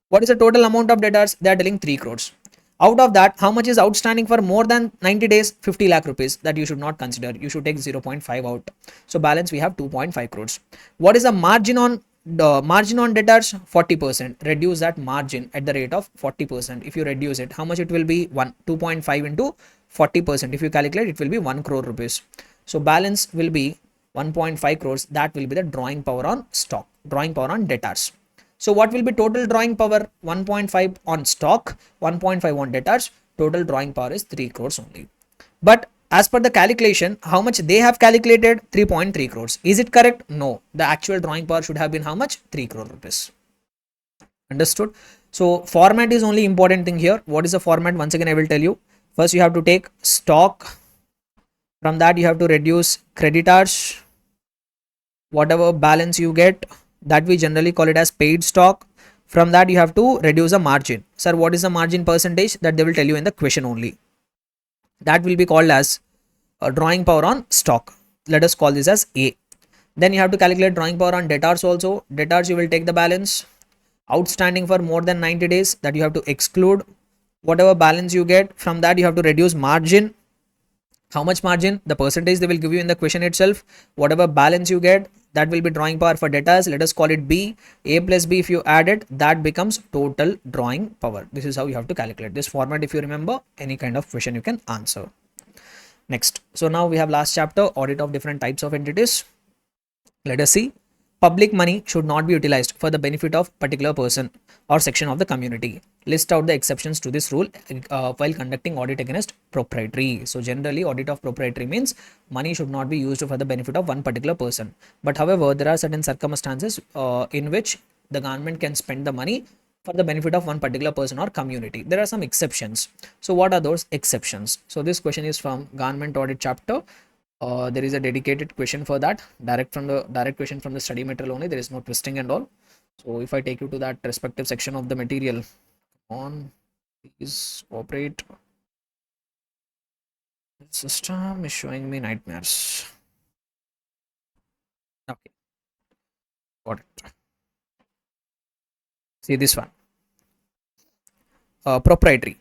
What is the total amount of debtors? They are telling 3 crores. Out of that, how much is outstanding for more than 90 days? 50 lakh rupees. That you should not consider. You should take 0.5 out. So balance we have 2.5 crores. What is the margin on debtors? 40%. Reduce that margin at the rate of 40%. If you reduce it, how much it will be? 2.5 into 40%. If you calculate, it will be 1 crore rupees. So balance will be 1.5 crores. That will be the drawing power on stock. Drawing power on debtors. So what will be total drawing power? 1.5 on stock, 1.5 on debtors. Total drawing power is 3 crores only. But as per the calculation, how much they have calculated? 3.3 crores. Is it correct? No. The actual drawing power should have been how much? 3 crore rupees. Understood? So format is only important thing here. What is the format? Once again, I will tell you. First, you have to take stock. From that, you have to reduce creditors. Whatever balance you get, that we generally call it as paid stock. From that, you have to reduce the margin. Sir, what is the margin percentage? That they will tell you in the question only. That will be called as a drawing power on stock. Let us call this as A. Then you have to calculate drawing power on debtors also. Debtors, you will take the balance. Outstanding for more than 90 days, that you have to exclude. Whatever balance you get, from that you have to reduce margin. How much margin? The percentage they will give you in the question itself. Whatever balance you get, that will be drawing power for debtors. Let us call it B. A plus B, if you add it, that becomes total drawing power. This is how you have to calculate this format. If you remember, any kind of question you can answer. Next. So now we have last chapter, audit of different types of entities. Let us see. Public money should not be utilized for the benefit of particular person or section of the community. List out the exceptions to this rule while conducting audit against proprietary. So generally, audit of proprietary means money should not be used for the benefit of one particular person. But however, there are certain circumstances in which the government can spend the money for the benefit of one particular person or community. There are some exceptions. So what are those exceptions? So this question is from government audit chapter. There is a dedicated question for that, direct question from the study material only. There is no twisting and all. So if I take you to that respective section of the material, please cooperate. System is showing me nightmares. Okay, got it. See this one. Proprietary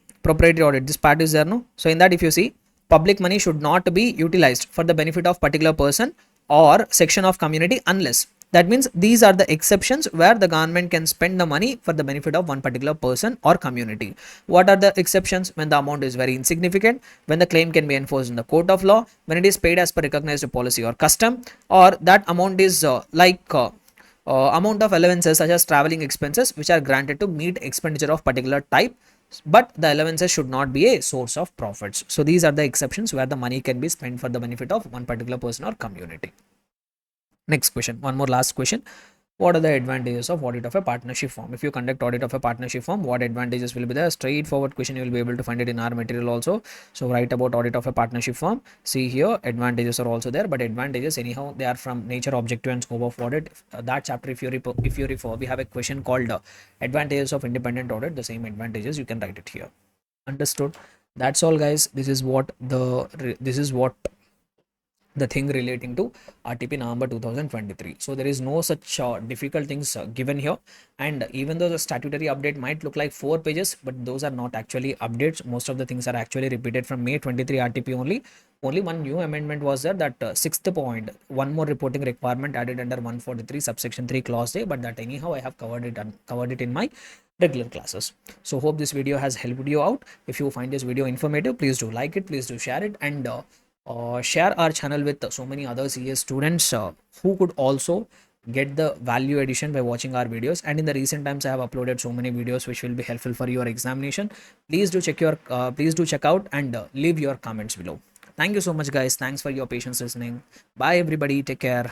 audit. This part is there, no? So in that, if you see, public money should not be utilized for the benefit of particular person or section of community unless. That means these are the exceptions where the government can spend the money for the benefit of one particular person or community. What are the exceptions? When the amount is very insignificant, when the claim can be enforced in the court of law, when it is paid as per recognized policy or custom, or that amount is amount of allowances such as traveling expenses which are granted to meet expenditure of particular type but the allowances should not be a source of profits. So these are the exceptions where the money can be spent for the benefit of one particular person or community. Next question, one more last question. What are the advantages of audit of a partnership firm? If you conduct audit of a partnership firm, what advantages will be there? Straightforward question, you will be able to find it in our material also. So write about audit of a partnership firm. See here, advantages are also there, but advantages anyhow they are from nature, objective and scope of audit. That chapter, if you refer, we have a question called advantages of independent audit. The same advantages you can write it here. Understood? That's all, guys. This is what the thing relating to RTP November 2023. So there is no such difficult things given here. And even though the statutory update might look like 4 pages, but those are not actually updates. Most of the things are actually repeated from May 23 RTP only. Only one new amendment was there, that sixth point, one more reporting requirement added under 143 subsection 3 clause A, but that anyhow I have covered it in my regular classes. So hope this video has helped you out. If you find this video informative, please do like it, please do share it, and share our channel with so many other CA students who could also get the value addition by watching our videos. And in the recent times I have uploaded so many videos which will be helpful for your examination. Please do check out and leave your comments below. Thank you so much, guys. Thanks for your patience listening. Bye everybody, take care.